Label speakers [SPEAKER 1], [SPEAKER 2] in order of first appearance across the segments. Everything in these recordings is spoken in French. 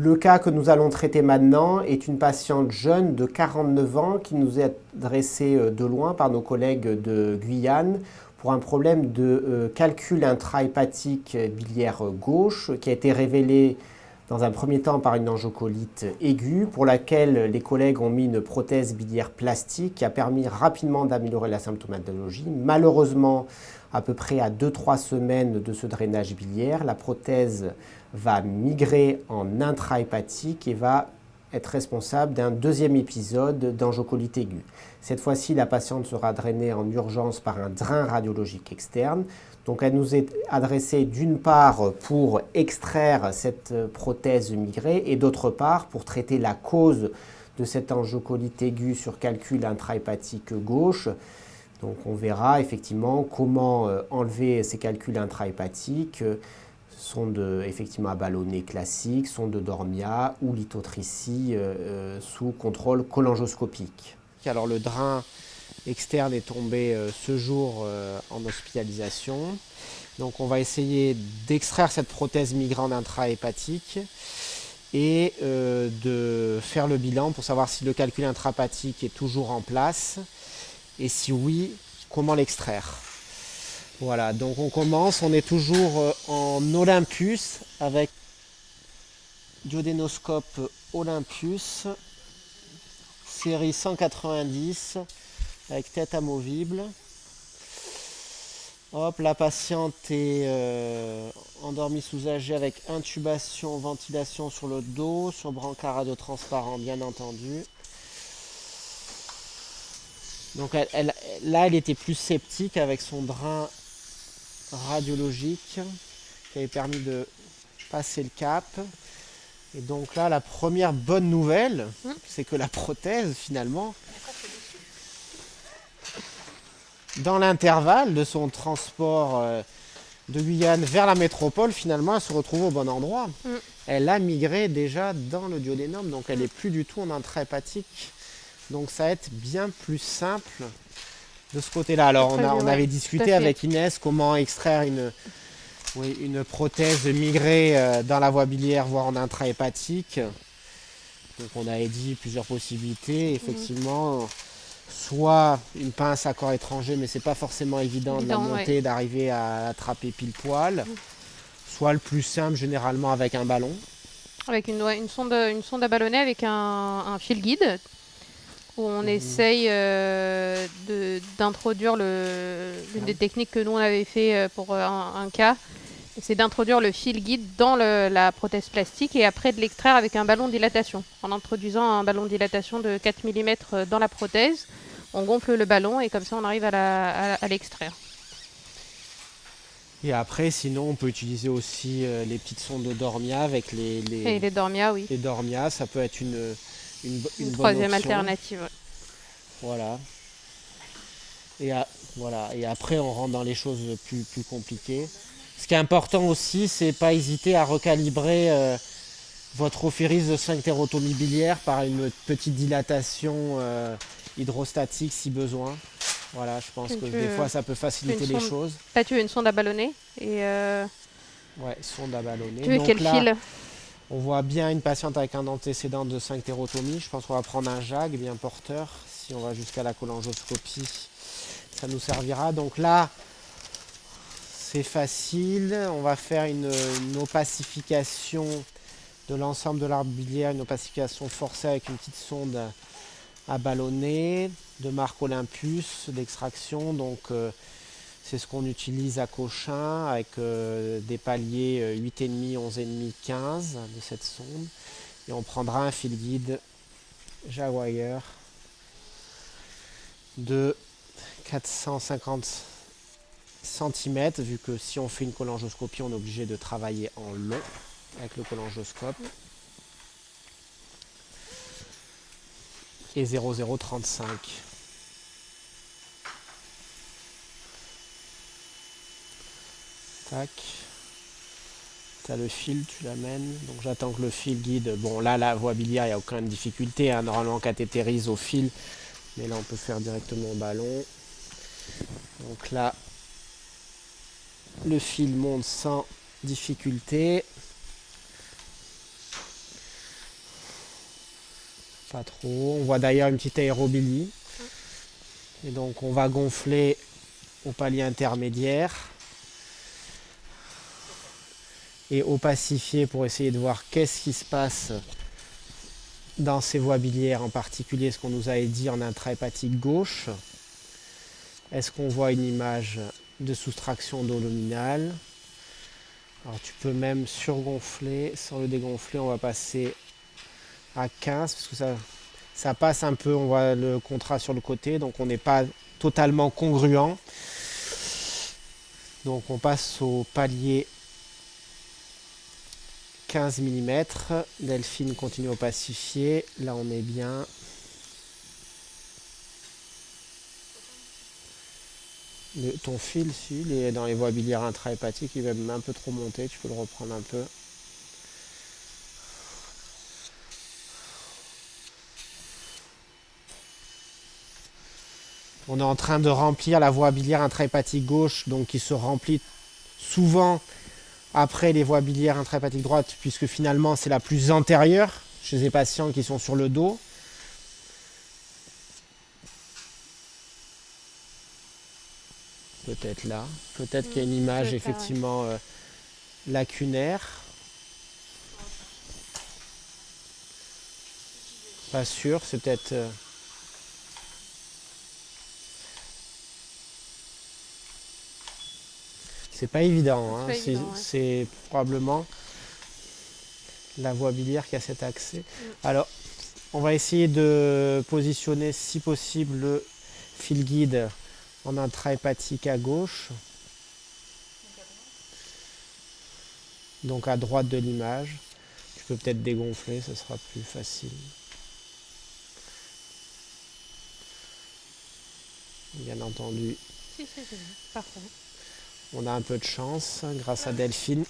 [SPEAKER 1] Le cas que nous allons traiter maintenant est une patiente jeune de 49 ans qui nous est adressée de loin par nos collègues de Guyane pour un problème de calcul intrahépatique biliaire gauche qui a été révélé dans un premier temps par une angiocolite aiguë pour laquelle les collègues ont mis une prothèse biliaire plastique qui a permis rapidement d'améliorer la symptomatologie. Malheureusement, à peu près à 2-3 semaines de ce drainage biliaire, la prothèse va migrer en intrahépatique et va être responsable d'un deuxième épisode d'angiocolite aiguë. Cette fois-ci, la patiente sera drainée en urgence par un drain radiologique externe. Donc elle nous est adressée d'une part pour extraire cette prothèse migrée et d'autre part pour traiter la cause de cette angiocolite aiguë sur calcul intrahépatique gauche. Donc on verra effectivement comment enlever ces calculs intrahépatiques, sonde effectivement à ballonnet classique, sonde de Dormia ou lithotricie sous contrôle cholangioscopique. Alors le drain externe est tombé ce jour en hospitalisation. Donc on va essayer d'extraire cette prothèse migrante intrahépatique et de faire le bilan pour savoir si le calcul intrahépatique est toujours en place et si oui, comment l'extraire. Voilà, donc on commence, on est toujours en Olympus avec duodénoscope Olympus, série 190 avec tête amovible. Hop, la patiente est endormie soulagée avec intubation, ventilation sur le dos, sur brancard radiotransparent bien entendu. Donc là, elle était plus sceptique avec son drain radiologique qui avait permis de passer le cap. Et donc là, la première bonne nouvelle, c'est que la prothèse, finalement, dans l'intervalle de son transport de Guyane vers la métropole, finalement, elle se retrouve au bon endroit. Elle a migré déjà dans le duodénum, donc elle n'est plus du tout en intrahépatique. Donc ça va être bien plus simple de ce côté-là. Alors on avait discuté avec Inès comment extraire une prothèse migrée dans la voie biliaire, voire en intrahépatique. Donc on avait dit plusieurs possibilités. Effectivement, soit une pince à corps étranger, mais c'est pas forcément évident de la monter, d'arriver à l'attraper pile poil. Soit le plus simple, généralement avec un ballon.
[SPEAKER 2] Avec une sonde à ballonnet avec un fil guide où on essaye d'introduire l'une des techniques que nous on avait fait pour un cas, c'est d'introduire le fil guide dans la prothèse plastique et après de l'extraire avec un ballon de dilatation. En introduisant un ballon de dilatation de 4 mm dans la prothèse, on gonfle le ballon et comme ça on arrive à l'extraire.
[SPEAKER 1] Et après, sinon, on peut utiliser aussi les petites sondes de Dormia avec
[SPEAKER 2] Et les Dormia, oui.
[SPEAKER 1] Les Dormia, ça peut être une
[SPEAKER 2] troisième
[SPEAKER 1] bonne option.
[SPEAKER 2] Alternative. Ouais.
[SPEAKER 1] Voilà. Voilà. Et après, on rentre dans les choses plus compliquées. Ce qui est important aussi, c'est pas hésiter à recalibrer votre ophéris de sphinctérotomie biliaire par une petite dilatation hydrostatique si besoin. Voilà, je pense que des fois ça peut faciliter les choses.
[SPEAKER 2] Là, tu veux une sonde à ballonner
[SPEAKER 1] Ouais, sonde à ballonner.
[SPEAKER 2] Tu veux quel fil?
[SPEAKER 1] On voit bien une patiente avec un antécédent de sphinctérotomie. Je pense qu'on va prendre un JAG bien porteur. Si on va jusqu'à la cholangioscopie, ça nous servira. Donc là, c'est facile. On va faire une opacification de l'ensemble de l'arbre biliaire, une opacification forcée avec une petite sonde à ballonner de marque Olympus d'extraction. Donc c'est ce qu'on utilise à Cochin avec des paliers 8,5, 11,5, 15 de cette sonde. Et on prendra un fil guide Jaguar de 450 cm, vu que si on fait une cholangioscopie, on est obligé de travailler en long avec le cholangioscope. Et 0,035. Tac. Tu as le fil, tu l'amènes. Donc j'attends que le fil guide. Bon, là, la voie biliaire, il n'y a aucune difficulté. Hein. Normalement, on cathétérise au fil. Mais là, on peut faire directement au ballon. Donc là, le fil monte sans difficulté. Pas trop. On voit d'ailleurs une petite aérobilie. Et donc on va gonfler au palier intermédiaire et opacifier pour essayer de voir qu'est-ce qui se passe dans ces voies biliaires, en particulier ce qu'on nous avait dit en intrahépatique gauche. Est-ce qu'on voit une image de soustraction d'eau luminale? Alors tu peux même surgonfler. Sans le dégonfler, on va passer à 15 parce que ça passe un peu, on voit le contrat sur le côté, donc on n'est pas totalement congruent. Donc on passe au palier 15 mm. Delphine continue à opacifier. Là on est bien. Ton fil, il est dans les voies biliaires intrahépatiques, il va même un peu trop monter, tu peux le reprendre un peu. On est en train de remplir la voie biliaire intrahépatique gauche, donc qui se remplit souvent après les voies biliaires intrahépatiques droites, puisque finalement c'est la plus antérieure chez les patients qui sont sur le dos. Peut-être là, peut-être qu'il y a une image effectivement lacunaire. Pas sûr, c'est peut-être... C'est pas évident, hein. C'est probablement la voie biliaire qui a cet accès. Alors, on va essayer de positionner, si possible, le fil guide en intrahépatique à gauche. Donc à droite de l'image. Tu peux peut-être dégonfler, ce sera plus facile. Bien entendu.
[SPEAKER 2] Si, c'est parfait.
[SPEAKER 1] On a un peu de chance grâce à Delphine.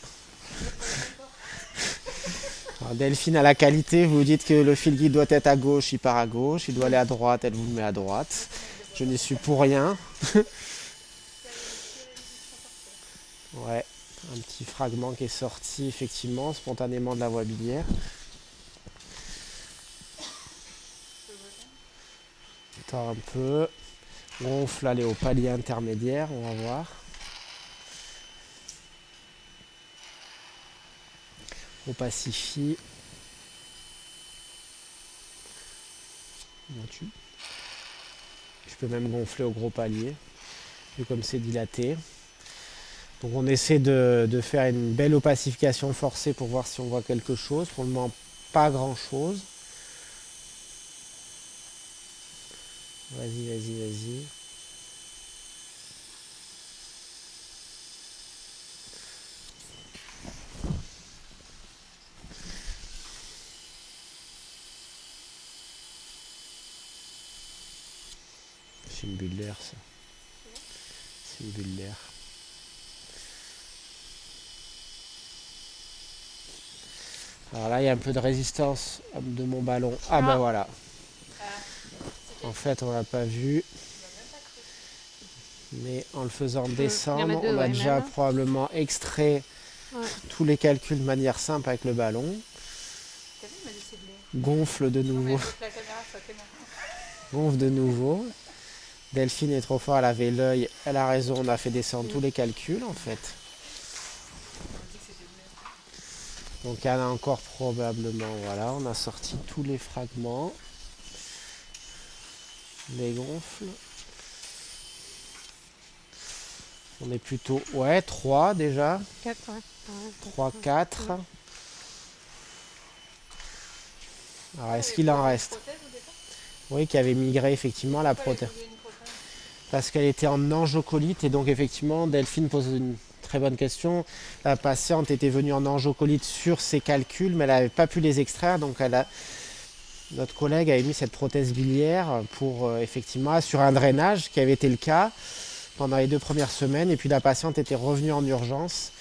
[SPEAKER 1] Alors Delphine a la qualité, vous dites que le fil guide doit être à gauche, il part à gauche, il doit aller à droite, elle vous le met à droite. Je n'y suis pour rien. Ouais, un petit fragment qui est sorti effectivement spontanément de la voie biliaire. Attends un peu. Gonfle, allez au palier intermédiaire, on va voir. Opacifie. Je peux même gonfler au gros palier, vu comme c'est dilaté. Donc on essaie de faire une belle opacification forcée pour voir si on voit quelque chose. Pour le moment, pas grand chose. Vas-y, vas-y, vas-y. C'est une bulle d'air, ça. C'est une bulle d'air. Alors là, il y a un peu de résistance de mon ballon. Ah ben voilà. En fait, on l'a pas vu. Mais en le faisant descendre, on a déjà probablement extrait tous les calculs de manière simple avec le ballon. Gonfle de nouveau. Gonfle de nouveau. Delphine est trop fort, elle avait l'œil, elle a raison, on a fait descendre tous les calculs en fait. Donc elle a encore probablement, voilà, on a sorti tous les fragments. Les gonfles. On est plutôt, ouais, 3 déjà.
[SPEAKER 2] 4, ouais.
[SPEAKER 1] 3, 4. Alors est-ce qu'il en reste? Oui, qui avait migré effectivement la prothèse. Parce qu'elle était en angiocolite et donc effectivement Delphine pose une très bonne question. La patiente était venue en angiocolite sur ses calculs mais elle n'avait pas pu les extraire, donc notre collègue a mis cette prothèse biliaire pour effectivement assurer un drainage qui avait été le cas pendant les 2 premières semaines, et puis la patiente était revenue en urgence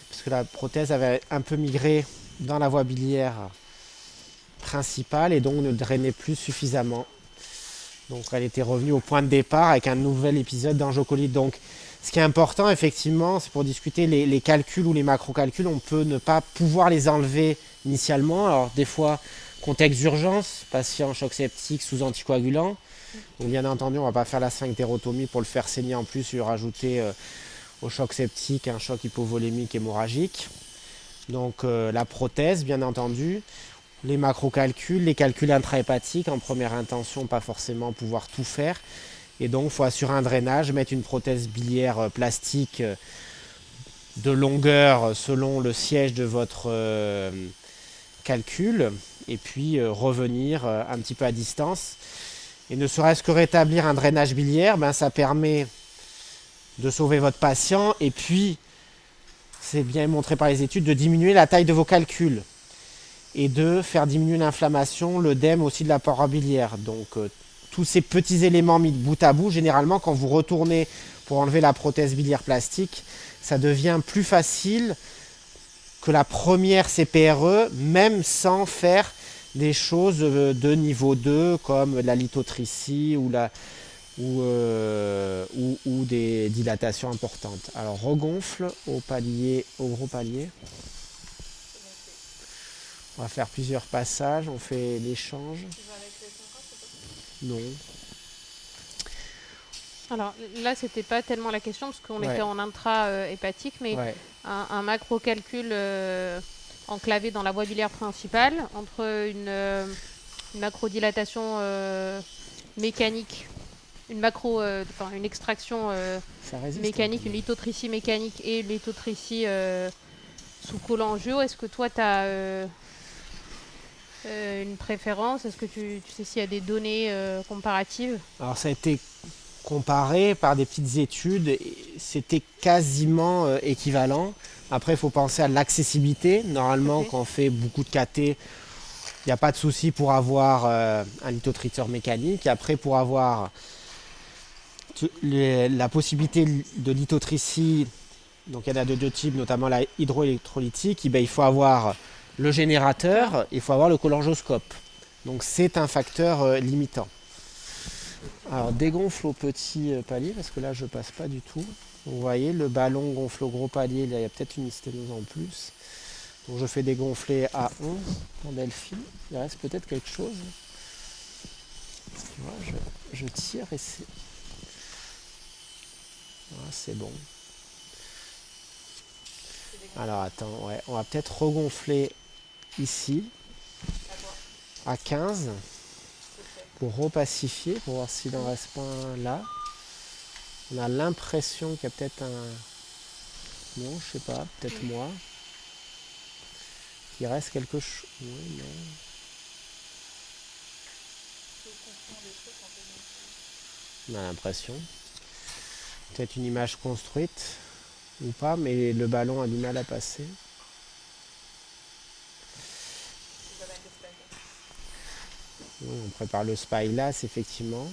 [SPEAKER 1] parce que la prothèse avait un peu migré dans la voie biliaire principale et donc ne drainait plus suffisamment. Donc elle était revenue au point de départ avec un nouvel épisode d'angiocolite. Donc ce qui est important effectivement, c'est pour discuter les calculs ou les macro-calculs, on peut ne pas pouvoir les enlever initialement. Alors des fois Contexte d'urgence, patient choc septique sous anticoagulant. Donc bien entendu, on ne va pas faire la sphinctérotomie pour le faire saigner en plus, lui rajouter au choc septique un choc hypovolémique hémorragique. Donc la prothèse, bien entendu, les macrocalculs, les calculs intrahépatiques en première intention, pas forcément pouvoir tout faire. Et donc il faut assurer un drainage, mettre une prothèse biliaire plastique de longueur selon le siège de votre calcul, et puis revenir un petit peu à distance. Et ne serait-ce que rétablir un drainage biliaire, ben, ça permet de sauver votre patient, et puis, c'est bien montré par les études, de diminuer la taille de vos calculs, et de faire diminuer l'inflammation, l'œdème aussi de la paroi biliaire. Donc, tous ces petits éléments mis de bout à bout, généralement, quand vous retournez pour enlever la prothèse biliaire plastique, ça devient plus facile que la première CPRE, même sans faire des choses de niveau 2 comme la lithotricie ou des dilatations importantes. Alors regonfle au gros palier. On va faire plusieurs passages, on fait l'échange. Non.
[SPEAKER 2] Alors là, c'était pas tellement la question parce qu'on était en intra-hépatique, mais un macro-calcul enclavé dans la voie biliaire principale entre une macrodilatation mécanique, une extraction mécanique, une lithotricie mécanique et une lithotricie sous cholangio. Est-ce que toi, tu as une préférence? Est-ce que tu sais s'il y a des données comparatives?
[SPEAKER 1] Alors ça a été comparé par des petites études, c'était quasiment équivalent. Après, il faut penser à l'accessibilité. Normalement, quand on fait beaucoup de KT, il n'y a pas de souci pour avoir un lithotriceur mécanique. Après, pour avoir la possibilité de lithotricie, donc il y en a de deux types, notamment la hydroélectrolytique, il faut avoir le générateur, il faut avoir le cholangioscope. Donc c'est un facteur limitant. Alors dégonfle au petit palier, parce que là je passe pas du tout. Vous voyez, le ballon gonfle au gros palier, là il y a peut-être une sténose en plus. Donc je fais dégonfler à 11 pour Delphine. Il reste peut-être quelque chose. Tu vois, je tire et c'est... Voilà, c'est bon. Alors attends, on va peut-être regonfler ici à 15 pour repacifier, pour voir s'il en reste pas un là. On a l'impression qu'il y a peut-être un... Non, je sais pas, peut-être moi. Il reste quelque chose... Oui, non. On a l'impression. Peut-être une image construite ou pas, mais le ballon a du mal à passer. Oui, on prépare le spyglass, effectivement.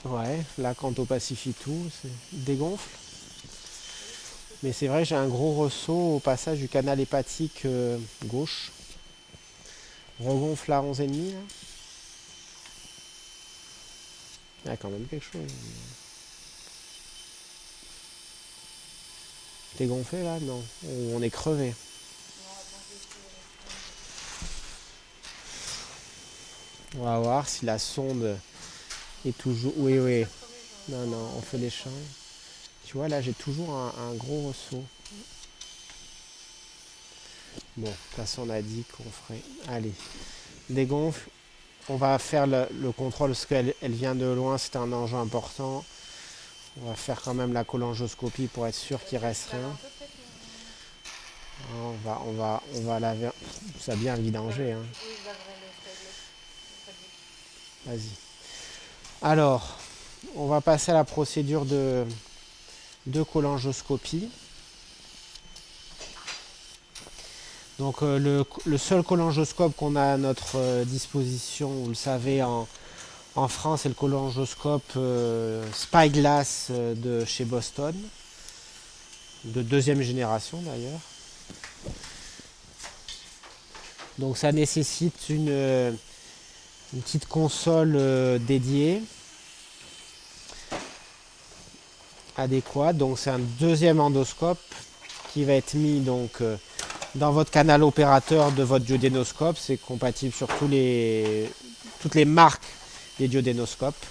[SPEAKER 1] Ouais, là quand on pacifie tout, c'est dégonfle. Mais c'est vrai que j'ai un gros ressaut au passage du canal hépatique gauche. Regonfle à 11,5 là. Il y a quand même quelque chose. T'es gonflé là? Non. On est crevé. On va voir si la sonde est toujours... Oui, oui. Non, non, on fait l'échange. Tu vois, là, j'ai toujours un gros ressaut. Bon, de toute façon, on a dit qu'on ferait... Allez, dégonfle. On va faire le contrôle parce qu'elle vient de loin, c'est un enjeu important. On va faire quand même la cholangioscopie pour être sûr qu'il reste rien. On va laver. Ça a bien vidangé. Hein. Vas-y. Alors, on va passer à la procédure de cholangioscopie. Donc le seul cholangioscope qu'on a à notre disposition, vous le savez, en France, c'est le cholangioscope Spyglass de chez Boston, de deuxième génération d'ailleurs. Donc ça nécessite une petite console dédiée. adéquate. Donc c'est un deuxième endoscope qui va être mis donc dans votre canal opérateur de votre duodénoscope. C'est compatible sur toutes les marques des duodénoscopes.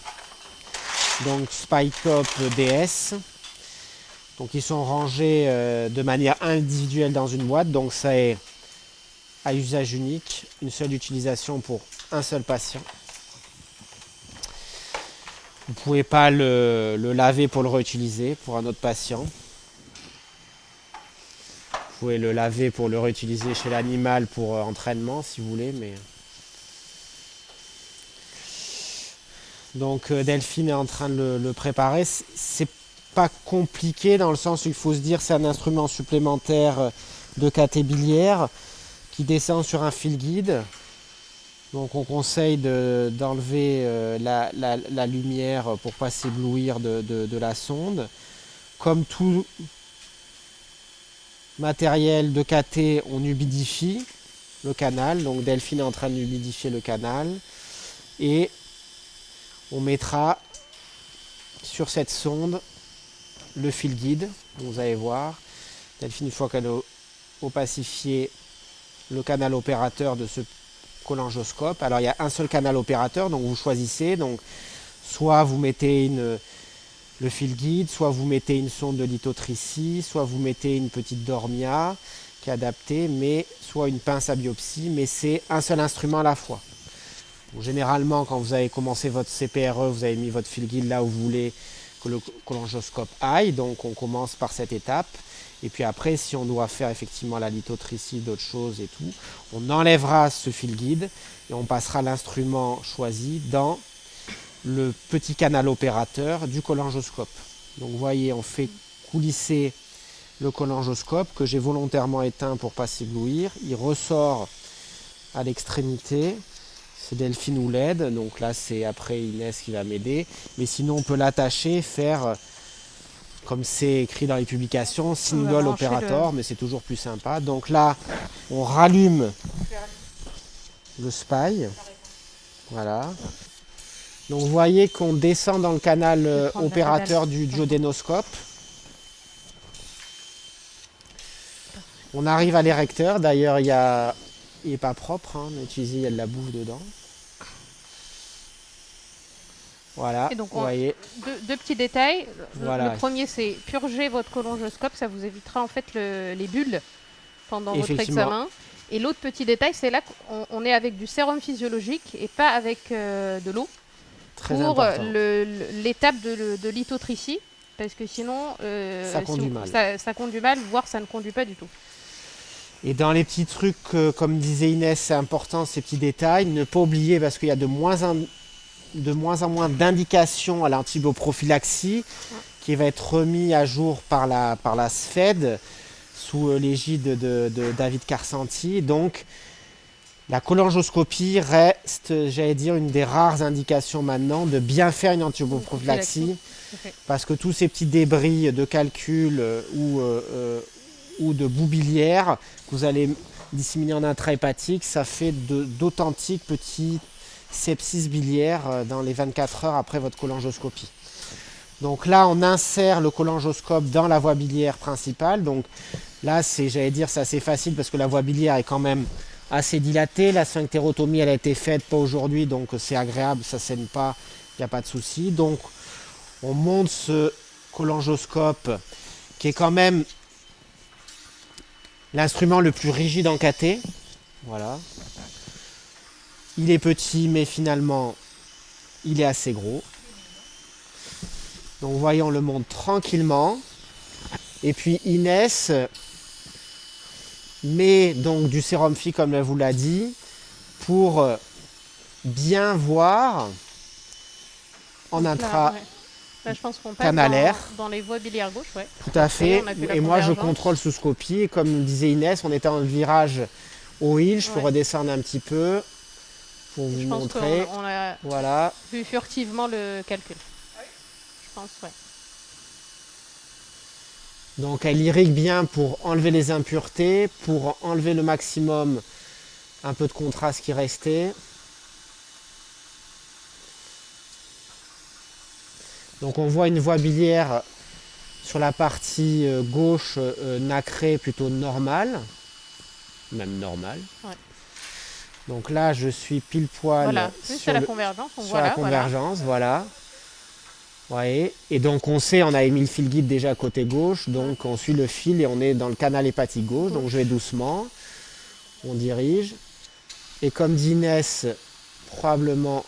[SPEAKER 1] Donc Spicop DS. Donc ils sont rangés de manière individuelle dans une boîte. Donc ça est à usage unique, une seule utilisation pour un seul patient. Vous ne pouvez pas le laver pour le réutiliser pour un autre patient. Vous pouvez le laver pour le réutiliser chez l'animal pour entraînement si vous voulez. Mais... Donc Delphine est en train de le préparer. C'est pas compliqué dans le sens où il faut se dire c'est un instrument supplémentaire de cathé biliaire qui descend sur un fil guide. Donc on conseille d'enlever la lumière pour ne pas s'éblouir de la sonde. Comme tout matériel de cathé, on humidifie le canal. Donc Delphine est en train d'humidifier le canal. Et on mettra sur cette sonde le fil guide. Vous allez voir. Delphine, une fois qu'elle a opacifié le canal opérateur de ce cholangioscope. Alors il y a un seul canal opérateur, donc vous choisissez. Donc soit vous mettez le fil guide, soit vous mettez une sonde de lithotricie, soit vous mettez une petite Dormia qui est adaptée, mais soit une pince à biopsie, mais c'est un seul instrument à la fois. Donc, généralement, quand vous avez commencé votre CPRE, vous avez mis votre fil guide là où vous voulez que le cholangioscope aille. Donc on commence par cette étape. Et puis après, si on doit faire effectivement la lithotricie, d'autres choses et tout, on enlèvera ce fil guide et on passera l'instrument choisi dans le petit canal opérateur du cholangioscope. Donc vous voyez, on fait coulisser le cholangioscope que j'ai volontairement éteint pour ne pas s'éblouir. Il ressort à l'extrémité. C'est Delphine ou l'aide. Donc là, c'est après Inès qui va m'aider. Mais sinon, on peut l'attacher, faire... Comme c'est écrit dans les publications, single operator, mais c'est toujours plus sympa. Donc là, on rallume le SPY. Voilà. Donc vous voyez qu'on descend dans le canal opérateur du duodénoscope. On arrive à l'érecteur. D'ailleurs, il n'est pas propre, hein, mais utilisé, il y a de la bouffe dedans. Voilà,
[SPEAKER 2] et donc,
[SPEAKER 1] vous voyez.
[SPEAKER 2] Deux petits détails.
[SPEAKER 1] Voilà.
[SPEAKER 2] Le premier, c'est purger votre cholangioscope. Ça vous évitera en fait les bulles pendant votre examen. Et l'autre petit détail, c'est là qu'on est avec du sérum physiologique et pas avec de l'eau. Pour l'étape de lithotricie. Parce que sinon, ça conduit mal, voire ça ne conduit pas du tout.
[SPEAKER 1] Et dans les petits trucs, comme disait Inès, c'est important ces petits détails. Ne pas oublier, parce qu'il y a de moins en moins d'indications à l'antibioprophylaxie qui va être remis à jour par la SFED sous l'égide de David Carsanti. Donc la cholangioscopie reste, j'allais dire, une des rares indications maintenant de bien faire une antibioprophylaxie parce que tous ces petits débris de calcul ou de boue biliaire que vous allez disséminer en intrahépatique, ça fait d'authentiques petits sepsis biliaire dans les 24 heures après votre cholangioscopie. Donc là, on insère le cholangioscope dans la voie biliaire principale. Donc là, j'allais dire, c'est assez facile parce que la voie biliaire est quand même assez dilatée. La sphinctérotomie, elle a été faite pas aujourd'hui, donc c'est agréable, ça ne saigne pas, il n'y a pas de souci. Donc on monte ce cholangioscope qui est quand même l'instrument le plus rigide en cathé. Voilà. Il est petit, mais finalement, il est assez gros. Donc, voyons, on le monte tranquillement. Et puis, Inès met donc du sérum phi, comme elle vous l'a dit, pour bien voir en intra.
[SPEAKER 2] Là, je pense qu'on passe dans les voies biliaires gauche. Ouais.
[SPEAKER 1] Tout à fait. Et moi, je contrôle sous scopie. Et comme disait Inès, on était en virage au hill. Je peux redescendre un petit peu. Pour vous montrer.
[SPEAKER 2] On a
[SPEAKER 1] voilà.
[SPEAKER 2] vu furtivement le calcul. Je pense, ouais.
[SPEAKER 1] Donc elle irrigue bien pour enlever les impuretés, pour enlever le maximum un peu de contraste qui restait. Donc on voit une voie biliaire sur la partie gauche nacrée plutôt normale, même normale.
[SPEAKER 2] Ouais.
[SPEAKER 1] Donc là, je suis pile poil
[SPEAKER 2] Voilà, juste à la convergence, on
[SPEAKER 1] sur
[SPEAKER 2] voit
[SPEAKER 1] la
[SPEAKER 2] là,
[SPEAKER 1] convergence, voilà. Ouais. Et donc on sait, on avait mis le fil guide déjà côté gauche, donc on suit le fil et on est dans le canal hépatique gauche, donc je vais doucement, on dirige. Et comme dit Inès, probablement,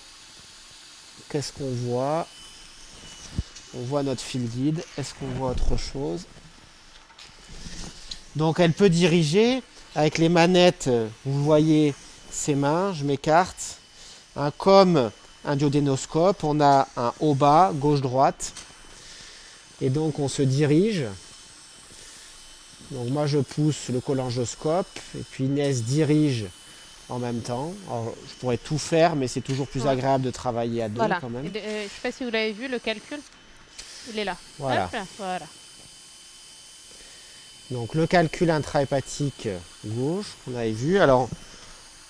[SPEAKER 1] qu'est-ce qu'on voit? On voit notre fil guide, est-ce qu'on voit autre chose? Donc elle peut diriger avec les manettes, vous voyez ses mains, je m'écarte. Comme un duodénoscope, on a un haut-bas, gauche-droite. Et donc on se dirige. Donc moi je pousse le cholangioscope et puis Inès dirige en même temps. Alors, je pourrais tout faire, mais c'est toujours plus agréable de travailler à deux quand même.
[SPEAKER 2] Je ne sais pas si vous l'avez vu, le calcul, il est là.
[SPEAKER 1] Voilà.
[SPEAKER 2] Hop là, voilà.
[SPEAKER 1] Donc le calcul intrahépatique gauche, on avait vu. Alors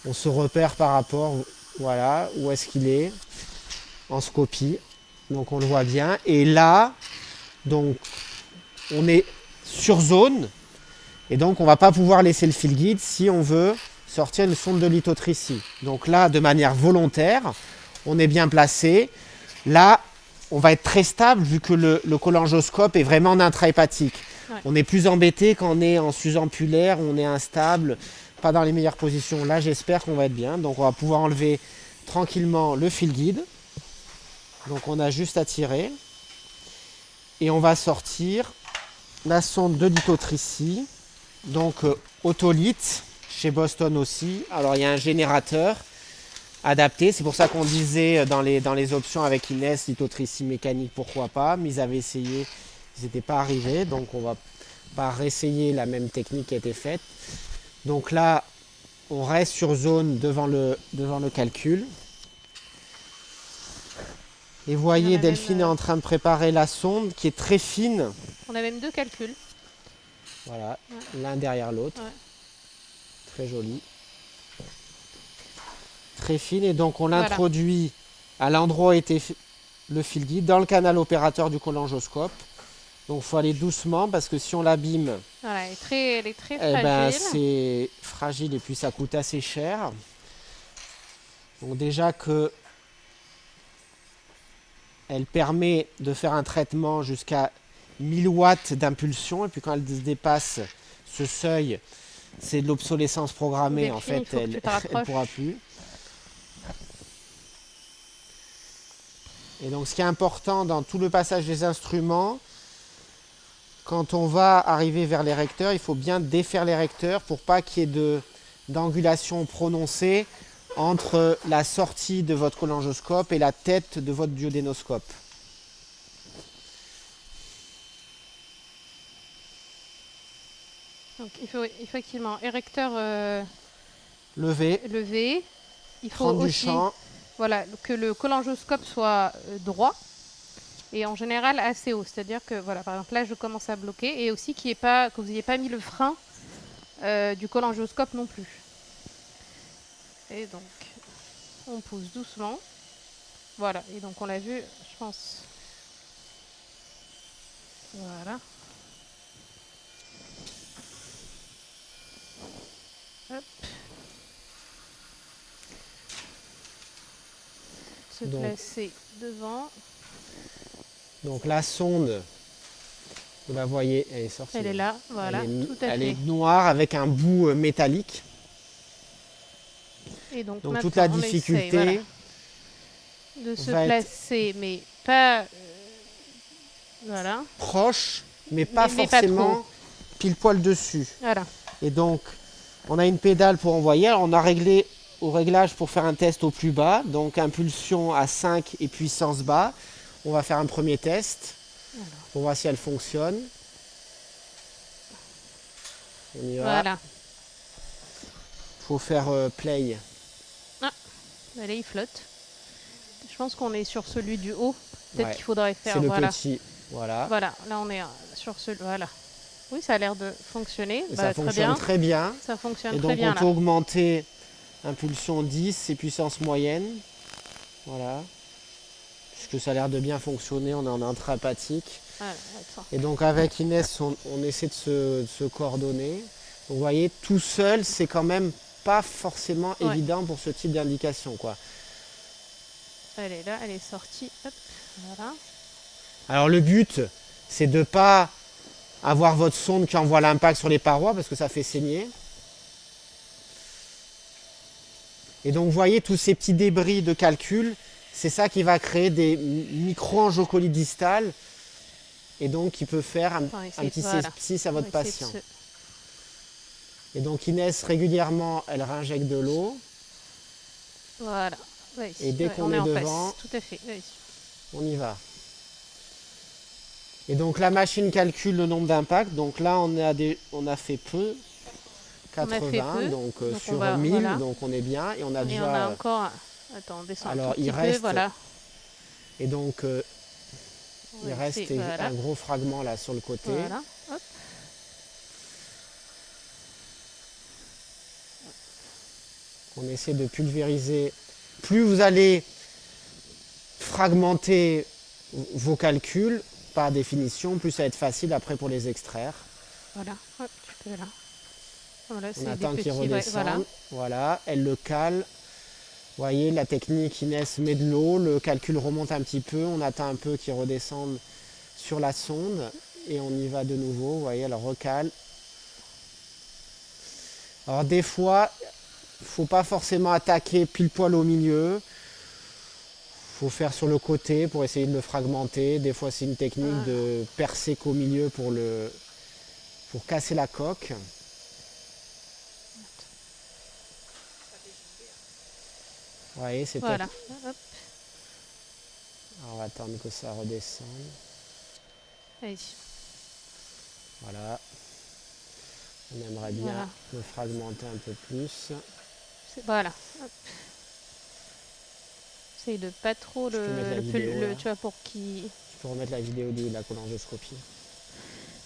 [SPEAKER 1] on se repère par rapport, voilà, où est-ce qu'il est en scopie. Donc on le voit bien. Et là, donc on est sur zone. Et donc on ne va pas pouvoir laisser le fil guide si on veut sortir une sonde de lithotricie. Donc là, de manière volontaire, on est bien placé. Là, on va être très stable vu que le cholangioscope est vraiment en intrahépatique. Ouais. On est plus embêté quand on est en susampulaire, on est instable, pas dans les meilleures positions. Là, j'espère qu'on va être bien. Donc on va pouvoir enlever tranquillement le fil guide. Donc on a juste à tirer. Et on va sortir la sonde de lithotricie. Donc otolite, chez Boston aussi. Alors il y a un générateur adapté. C'est pour ça qu'on disait dans les options avec Inès, lithotricie mécanique, pourquoi pas. Mais ils avaient essayé, ils n'étaient pas arrivés. Donc on va pas réessayer la même technique qui a été faite. Donc là, on reste sur zone devant le calcul. Et vous voyez, Delphine est en train de préparer la sonde qui est très fine.
[SPEAKER 2] On a même 2 calculs.
[SPEAKER 1] Voilà, l'un derrière l'autre. Ouais. Très joli. Très fine. Et donc on l'introduit à l'endroit où était le fil guide, dans le canal opérateur du cholangioscope. Donc il faut aller doucement parce que si on l'abîme,
[SPEAKER 2] voilà, elle est très fragile.
[SPEAKER 1] C'est fragile et puis ça coûte assez cher. Donc déjà que elle permet de faire un traitement jusqu'à 1000 watts d'impulsion et puis quand elle dépasse ce seuil, c'est de l'obsolescence programmée. En fait, elle ne pourra plus. Et donc ce qui est important dans tout le passage des instruments, quand on va arriver vers les recteurs, il faut bien défaire les recteurs pour pas qu'il y ait d'angulation prononcée entre la sortie de votre cholangioscope et la tête de votre duodénoscope.
[SPEAKER 2] Donc il faut effectivement érecteur
[SPEAKER 1] levé.
[SPEAKER 2] Il faut aussi voilà, que le cholangioscope soit droit et en général assez haut. C'est-à-dire que voilà, par exemple là je commence à bloquer et aussi que vous n'ayez pas mis le frein du cholangioscope non plus. Et donc on pousse doucement. Voilà, et donc on l'a vu, je pense. Voilà. Hop. Se placer devant.
[SPEAKER 1] Donc la sonde, vous la voyez, elle est sortie.
[SPEAKER 2] Elle est là, voilà, tout à fait.
[SPEAKER 1] Elle est noire avec un bout métallique.
[SPEAKER 2] Et donc
[SPEAKER 1] toute la difficulté
[SPEAKER 2] de se placer, mais pas voilà.
[SPEAKER 1] Proche, mais pas forcément pas pile poil dessus.
[SPEAKER 2] Voilà.
[SPEAKER 1] Et donc, on a une pédale pour envoyer. Alors, on a réglé au réglage pour faire un test au plus bas. Donc, impulsion à 5 et puissance bas. On va faire un premier test. Alors. Pour voir si elle fonctionne. On y va.
[SPEAKER 2] Voilà.
[SPEAKER 1] Il faut faire play.
[SPEAKER 2] Ah, allez, il flotte. Je pense qu'on est sur celui du haut. Peut-être qu'il faudrait faire.
[SPEAKER 1] C'est le petit. Voilà.
[SPEAKER 2] Voilà, là on est sur celui. Voilà. Oui, ça a l'air de fonctionner.
[SPEAKER 1] Ça fonctionne très bien.
[SPEAKER 2] Ça fonctionne
[SPEAKER 1] et donc
[SPEAKER 2] très bien.
[SPEAKER 1] On peut augmenter impulsion 10 et puissance moyenne. Voilà. Puisque ça a l'air de bien fonctionner, on est en intrahépatique.
[SPEAKER 2] Voilà, attends.
[SPEAKER 1] Et donc avec Inès, on essaie de se coordonner. Donc, vous voyez, tout seul, c'est quand même pas forcément
[SPEAKER 2] Ouais,
[SPEAKER 1] évident pour ce type d'indication, quoi.
[SPEAKER 2] elle est là, elle est sortie. Hop, voilà.
[SPEAKER 1] Alors le but, c'est de ne pas avoir votre sonde qui envoie l'impact sur les parois parce que ça fait saigner. Et donc vous voyez tous ces petits débris de calcul, c'est ça qui va créer des micro-angiocolies distales et donc qui peut faire
[SPEAKER 2] On va
[SPEAKER 1] un
[SPEAKER 2] essayer,
[SPEAKER 1] petit
[SPEAKER 2] voilà.
[SPEAKER 1] sepsis à
[SPEAKER 2] On va
[SPEAKER 1] votre
[SPEAKER 2] essayer de
[SPEAKER 1] patient.
[SPEAKER 2] se...
[SPEAKER 1] Et donc Inès, régulièrement, elle réinjecte de l'eau
[SPEAKER 2] Voilà.
[SPEAKER 1] et
[SPEAKER 2] Vas-y,
[SPEAKER 1] dès
[SPEAKER 2] ouais,
[SPEAKER 1] qu'on
[SPEAKER 2] on est
[SPEAKER 1] est
[SPEAKER 2] en
[SPEAKER 1] devant,
[SPEAKER 2] face. Tout à fait. Vas-y.
[SPEAKER 1] on y va. Et donc la machine calcule le nombre d'impacts. Donc là, on a fait peu,
[SPEAKER 2] On a fait
[SPEAKER 1] 80,
[SPEAKER 2] peu.
[SPEAKER 1] donc
[SPEAKER 2] Donc on
[SPEAKER 1] sur
[SPEAKER 2] va,
[SPEAKER 1] 1000,
[SPEAKER 2] voilà.
[SPEAKER 1] donc on est bien. Et on a
[SPEAKER 2] Et on a
[SPEAKER 1] déjà...
[SPEAKER 2] encore... Attends, on descend un tout
[SPEAKER 1] alors il
[SPEAKER 2] petit peu,
[SPEAKER 1] reste,
[SPEAKER 2] voilà.
[SPEAKER 1] et donc
[SPEAKER 2] On
[SPEAKER 1] il
[SPEAKER 2] va
[SPEAKER 1] reste
[SPEAKER 2] essayer, voilà.
[SPEAKER 1] un gros fragment là sur le côté.
[SPEAKER 2] Voilà. Hop.
[SPEAKER 1] On essaie de pulvériser. Plus vous allez fragmenter vos calculs, par définition, plus ça va être facile après pour les extraire.
[SPEAKER 2] Voilà. Hop, tu peux là. Voilà,
[SPEAKER 1] On
[SPEAKER 2] c'est des
[SPEAKER 1] attend qu'il
[SPEAKER 2] petits... ouais, voilà.
[SPEAKER 1] redescende. Voilà, elle le cale. Vous voyez, la technique, Inès met de l'eau, le calcul remonte un petit peu, on attend un peu qu'il redescende sur la sonde et on y va de nouveau. Vous voyez, elle recale. Alors des fois, il ne faut pas forcément attaquer pile poil au milieu. Il faut faire sur le côté pour essayer de le fragmenter. Des fois, c'est une technique
[SPEAKER 2] Voilà.
[SPEAKER 1] de percer qu'au milieu pour casser la coque. Vous voyez, c'est
[SPEAKER 2] Voilà.
[SPEAKER 1] peut-être...
[SPEAKER 2] Hop.
[SPEAKER 1] Alors, on va attendre que ça redescende.
[SPEAKER 2] Vas-y.
[SPEAKER 1] Voilà. On aimerait bien
[SPEAKER 2] Voilà.
[SPEAKER 1] le fragmenter un peu plus.
[SPEAKER 2] Voilà. Hop. Essaye de pas trop
[SPEAKER 1] Je peux mettre la vidéo, là.
[SPEAKER 2] tu vois, pour qu'il...
[SPEAKER 1] Je peux remettre la vidéo de la cholangioscopie.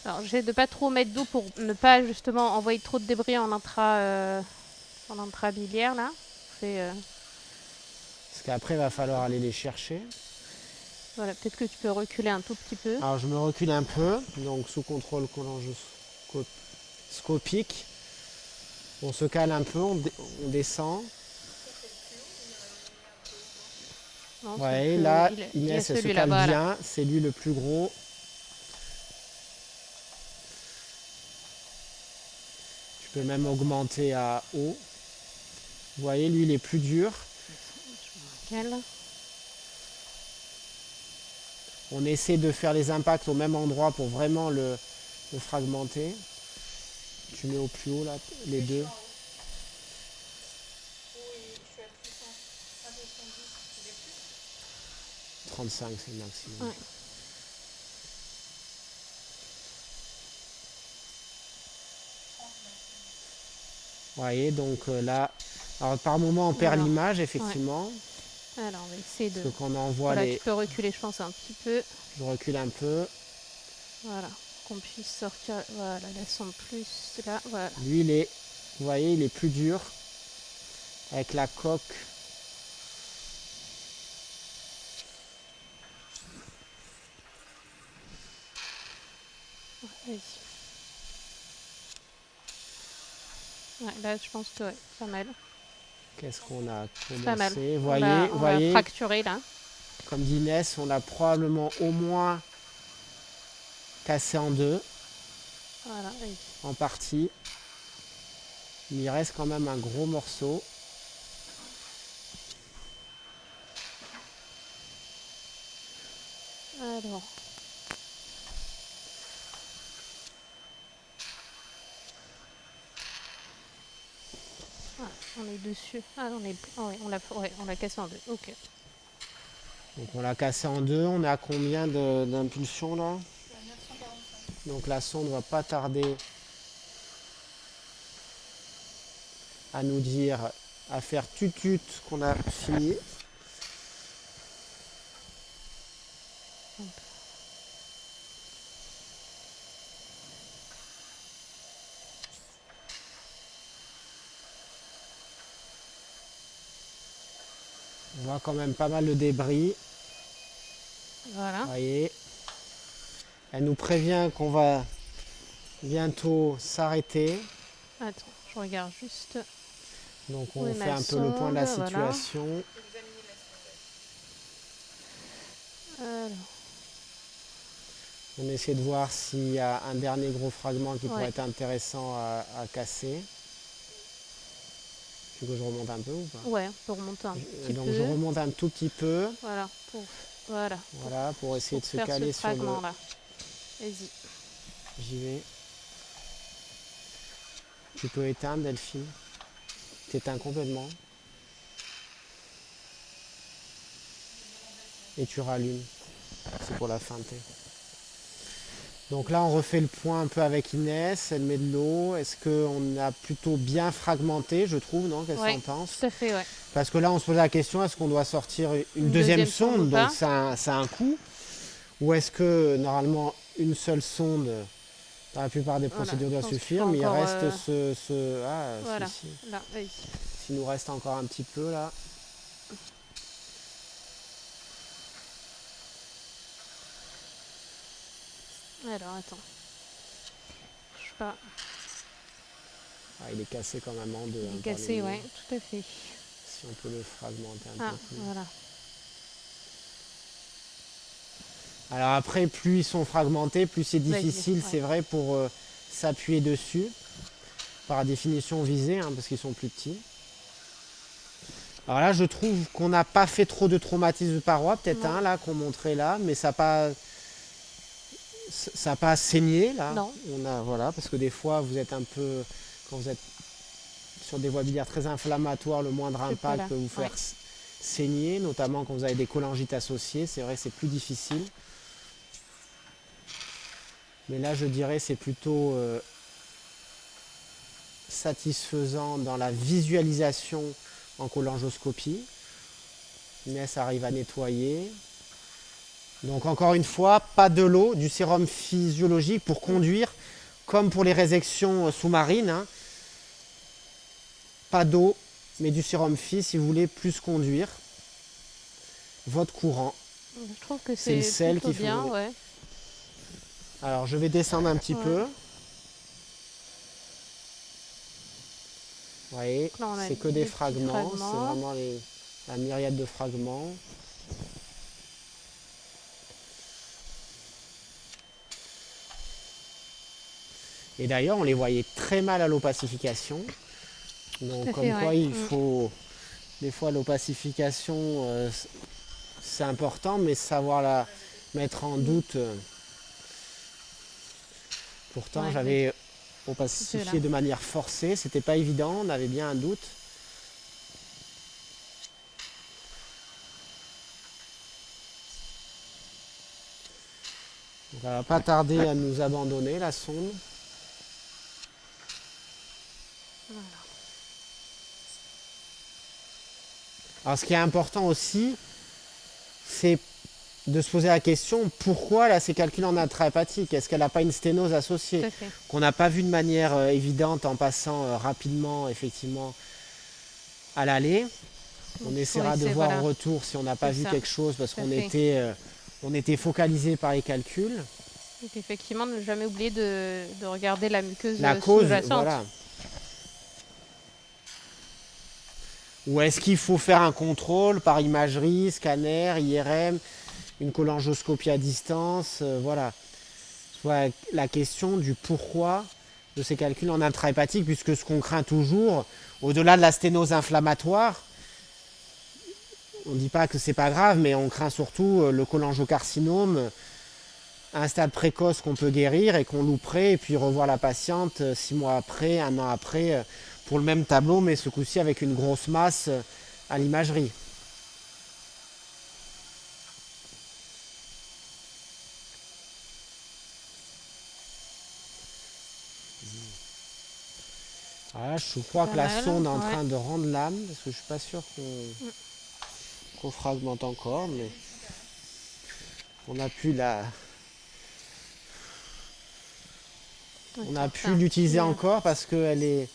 [SPEAKER 2] Alors, j'essaie de pas trop mettre d'eau pour ne pas justement envoyer trop de débris en intrabiliaire là. C'est
[SPEAKER 1] Parce qu'après, il va falloir aller les chercher.
[SPEAKER 2] voilà, peut-être que tu peux reculer un tout petit peu.
[SPEAKER 1] Alors, je me recule un peu. Donc, sous contrôle cholangioscopique. On se cale un peu, on descend.
[SPEAKER 2] Non,
[SPEAKER 1] Vous
[SPEAKER 2] c'est
[SPEAKER 1] voyez,
[SPEAKER 2] plus-
[SPEAKER 1] là,
[SPEAKER 2] il y a
[SPEAKER 1] Inès, elle se
[SPEAKER 2] celui-là,
[SPEAKER 1] cale
[SPEAKER 2] voilà.
[SPEAKER 1] bien. C'est lui le plus gros. Tu peux même augmenter à haut. Vous voyez, lui, il est plus dur.
[SPEAKER 2] Quel
[SPEAKER 1] On essaie de faire les impacts au même endroit pour vraiment le fragmenter. Tu mets au plus haut, là, les deux. 35, c'est le maximum.
[SPEAKER 2] Ouais.
[SPEAKER 1] Vous voyez, donc là, alors par moment on perd
[SPEAKER 2] Voilà.
[SPEAKER 1] l'image, effectivement.
[SPEAKER 2] Alors, on va essayer de...
[SPEAKER 1] Parce que quand on envoie
[SPEAKER 2] Voilà,
[SPEAKER 1] les...
[SPEAKER 2] tu peux reculer, je pense, un petit peu.
[SPEAKER 1] Je recule un peu.
[SPEAKER 2] Voilà, qu'on puisse sortir... Voilà, la sonde plus là, voilà.
[SPEAKER 1] Lui, il est... Vous voyez, il est plus dur. Avec la coque.
[SPEAKER 2] Vas-y. Ouais, là, je pense que ouais, pas mal.
[SPEAKER 1] Qu'est-ce qu'on a
[SPEAKER 2] Pas mal.
[SPEAKER 1] commencé? Vous
[SPEAKER 2] On l'a
[SPEAKER 1] voyez,
[SPEAKER 2] fracturé là.
[SPEAKER 1] comme dit Inès, on l'a probablement au moins cassé en deux,
[SPEAKER 2] Voilà, vas-y.
[SPEAKER 1] en partie. Mais il reste quand même un gros morceau.
[SPEAKER 2] Alors. Ah, on est dessus. Ah, on est... ah ouais, on l'a cassé en deux. Ok.
[SPEAKER 1] Donc on l'a cassé en deux. On est à combien d'impulsions là? Donc la sonde va pas tarder à nous dire, à faire tutut qu'on a fini. On voit quand même pas mal de débris.
[SPEAKER 2] Voilà.
[SPEAKER 1] Vous voyez. Elle nous prévient qu'on va bientôt s'arrêter.
[SPEAKER 2] Attends, je regarde juste.
[SPEAKER 1] Donc
[SPEAKER 2] Où
[SPEAKER 1] on
[SPEAKER 2] est
[SPEAKER 1] fait
[SPEAKER 2] ma
[SPEAKER 1] un peu le point de la
[SPEAKER 2] sonde, voilà.
[SPEAKER 1] situation.
[SPEAKER 2] Alors,
[SPEAKER 1] On essaie de voir s'il y a un dernier gros fragment qui pourrait
[SPEAKER 2] ouais.
[SPEAKER 1] être intéressant à casser. Tu veux que je remonte un peu ou pas?
[SPEAKER 2] Ouais, on peut remonter un petit
[SPEAKER 1] Donc je
[SPEAKER 2] peu.
[SPEAKER 1] remonte un tout petit peu.
[SPEAKER 2] Voilà, voilà,
[SPEAKER 1] Voilà, pour essayer de se
[SPEAKER 2] faire ce
[SPEAKER 1] caler sur le...
[SPEAKER 2] fragment-là. Vas-y.
[SPEAKER 1] J'y vais. Tu peux éteindre, Delphine. T'éteins complètement. Et tu rallumes. C'est pour la fin. Donc là, on refait le point un peu avec Inès. Elle met de l'eau. Est-ce qu'on a plutôt bien fragmenté, je trouve, non? Qu'est-ce que
[SPEAKER 2] Ouais,
[SPEAKER 1] t'en penses?
[SPEAKER 2] tout à fait, ouais.
[SPEAKER 1] Parce que là, on se pose la question, est-ce qu'on doit sortir une
[SPEAKER 2] Une
[SPEAKER 1] deuxième
[SPEAKER 2] deuxième sonde ou
[SPEAKER 1] sonde? Donc
[SPEAKER 2] pas?
[SPEAKER 1] ça a un coût. Ou est-ce que, normalement, une seule sonde, dans la plupart des
[SPEAKER 2] Voilà,
[SPEAKER 1] procédures,
[SPEAKER 2] je
[SPEAKER 1] doit
[SPEAKER 2] pense qu'il
[SPEAKER 1] suffire,
[SPEAKER 2] faut
[SPEAKER 1] mais il
[SPEAKER 2] encore,
[SPEAKER 1] reste Ah,
[SPEAKER 2] voilà,
[SPEAKER 1] celui-ci.
[SPEAKER 2] là, vas-y.
[SPEAKER 1] S'il nous reste encore un petit peu, là.
[SPEAKER 2] Alors, attends. Je sais pas.
[SPEAKER 1] Ah, il est cassé quand même en deux.
[SPEAKER 2] Il est
[SPEAKER 1] par
[SPEAKER 2] cassé,
[SPEAKER 1] les
[SPEAKER 2] ouais,
[SPEAKER 1] milieux.
[SPEAKER 2] tout à fait.
[SPEAKER 1] Si on peut le fragmenter un
[SPEAKER 2] Ah,
[SPEAKER 1] peu plus.
[SPEAKER 2] voilà.
[SPEAKER 1] Alors après, plus ils sont fragmentés, plus c'est
[SPEAKER 2] Vas-y,
[SPEAKER 1] difficile,
[SPEAKER 2] ouais.
[SPEAKER 1] c'est vrai, pour s'appuyer dessus. Par définition visée, hein, parce qu'ils sont plus petits. Alors là, je trouve qu'on n'a pas fait trop de traumatisme de paroi. Peut-être
[SPEAKER 2] Non.
[SPEAKER 1] un là qu'on montrait là, mais ça n'a pas saigné là.
[SPEAKER 2] Non.
[SPEAKER 1] Voilà, parce que des fois, vous êtes un peu, quand vous êtes sur des voies biliaires très inflammatoires, le moindre
[SPEAKER 2] C'est pas
[SPEAKER 1] impact
[SPEAKER 2] là.
[SPEAKER 1] peut vous faire saigner, notamment quand vous avez des cholangites associées. C'est vrai que c'est plus difficile. Mais là, je dirais c'est plutôt satisfaisant dans la visualisation en cholangioscopie. Inès arrive à nettoyer. Donc encore une fois, pas de l'eau, du sérum physiologique pour conduire, comme pour les résections sous-marines. Hein. Pas d'eau, mais du sérum phy si vous voulez plus conduire votre courant.
[SPEAKER 2] Je trouve que
[SPEAKER 1] C'est le
[SPEAKER 2] c'est
[SPEAKER 1] sel
[SPEAKER 2] plutôt
[SPEAKER 1] qu'il faut
[SPEAKER 2] bien,
[SPEAKER 1] donner.
[SPEAKER 2] ouais.
[SPEAKER 1] Alors je vais descendre un petit
[SPEAKER 2] Ouais.
[SPEAKER 1] peu. Vous voyez,
[SPEAKER 2] Donc là, on a
[SPEAKER 1] c'est que
[SPEAKER 2] des
[SPEAKER 1] des
[SPEAKER 2] petits
[SPEAKER 1] fragments, c'est
[SPEAKER 2] fragments.
[SPEAKER 1] vraiment la myriade de fragments. Et d'ailleurs, on les voyait très mal à l'opacification. Donc,
[SPEAKER 2] Tout à
[SPEAKER 1] comme
[SPEAKER 2] fait,
[SPEAKER 1] quoi,
[SPEAKER 2] ouais.
[SPEAKER 1] il faut. Des fois, l'opacification, c'est important, mais savoir la mettre en doute. Pourtant,
[SPEAKER 2] Ouais,
[SPEAKER 1] j'avais
[SPEAKER 2] c'est
[SPEAKER 1] opacifié
[SPEAKER 2] là.
[SPEAKER 1] de manière forcée. C'était pas évident, on avait bien un doute. Donc, elle va pas tarder à nous abandonner, la sonde.
[SPEAKER 2] Voilà.
[SPEAKER 1] Alors, ce qui est important aussi, c'est de se poser la question pourquoi là, ces calculs en intrahépatique? Est-ce qu'elle n'a pas une sténose associée
[SPEAKER 2] Tout à fait.
[SPEAKER 1] qu'on n'a pas vu de manière évidente en passant rapidement, effectivement, à l'aller?
[SPEAKER 2] Donc,
[SPEAKER 1] On
[SPEAKER 2] il faut
[SPEAKER 1] essaiera de
[SPEAKER 2] essayer,
[SPEAKER 1] voir
[SPEAKER 2] voilà.
[SPEAKER 1] en retour si on n'a pas
[SPEAKER 2] C'est
[SPEAKER 1] vu
[SPEAKER 2] ça.
[SPEAKER 1] quelque chose parce
[SPEAKER 2] Tout à
[SPEAKER 1] qu'on
[SPEAKER 2] fait.
[SPEAKER 1] était focalisé par les calculs.
[SPEAKER 2] Donc, effectivement, ne jamais oublier de regarder la muqueuse
[SPEAKER 1] La cause,
[SPEAKER 2] sous-jacente.
[SPEAKER 1] voilà. Ou est-ce qu'il faut faire un contrôle par imagerie, scanner, IRM, une cholangioscopie à distance, voilà. Soit la question du pourquoi de ces calculs en intrahépatique, puisque ce qu'on craint toujours, au-delà de la sténose inflammatoire, on ne dit pas que c'est pas grave, mais on craint surtout le cholangiocarcinome, à un stade précoce qu'on peut guérir et qu'on louperait, et puis revoir la patiente 6 mois après, 1 an après, pour le même tableau, mais ce coup-ci avec une grosse masse à l'imagerie. Voilà, je crois
[SPEAKER 2] Pas
[SPEAKER 1] que la
[SPEAKER 2] mal,
[SPEAKER 1] sonde est en
[SPEAKER 2] ouais.
[SPEAKER 1] train de rendre l'âme, parce que je suis pas sûr qu'on fragmente encore, mais on a pu on a pu l'utiliser encore parce qu'elle est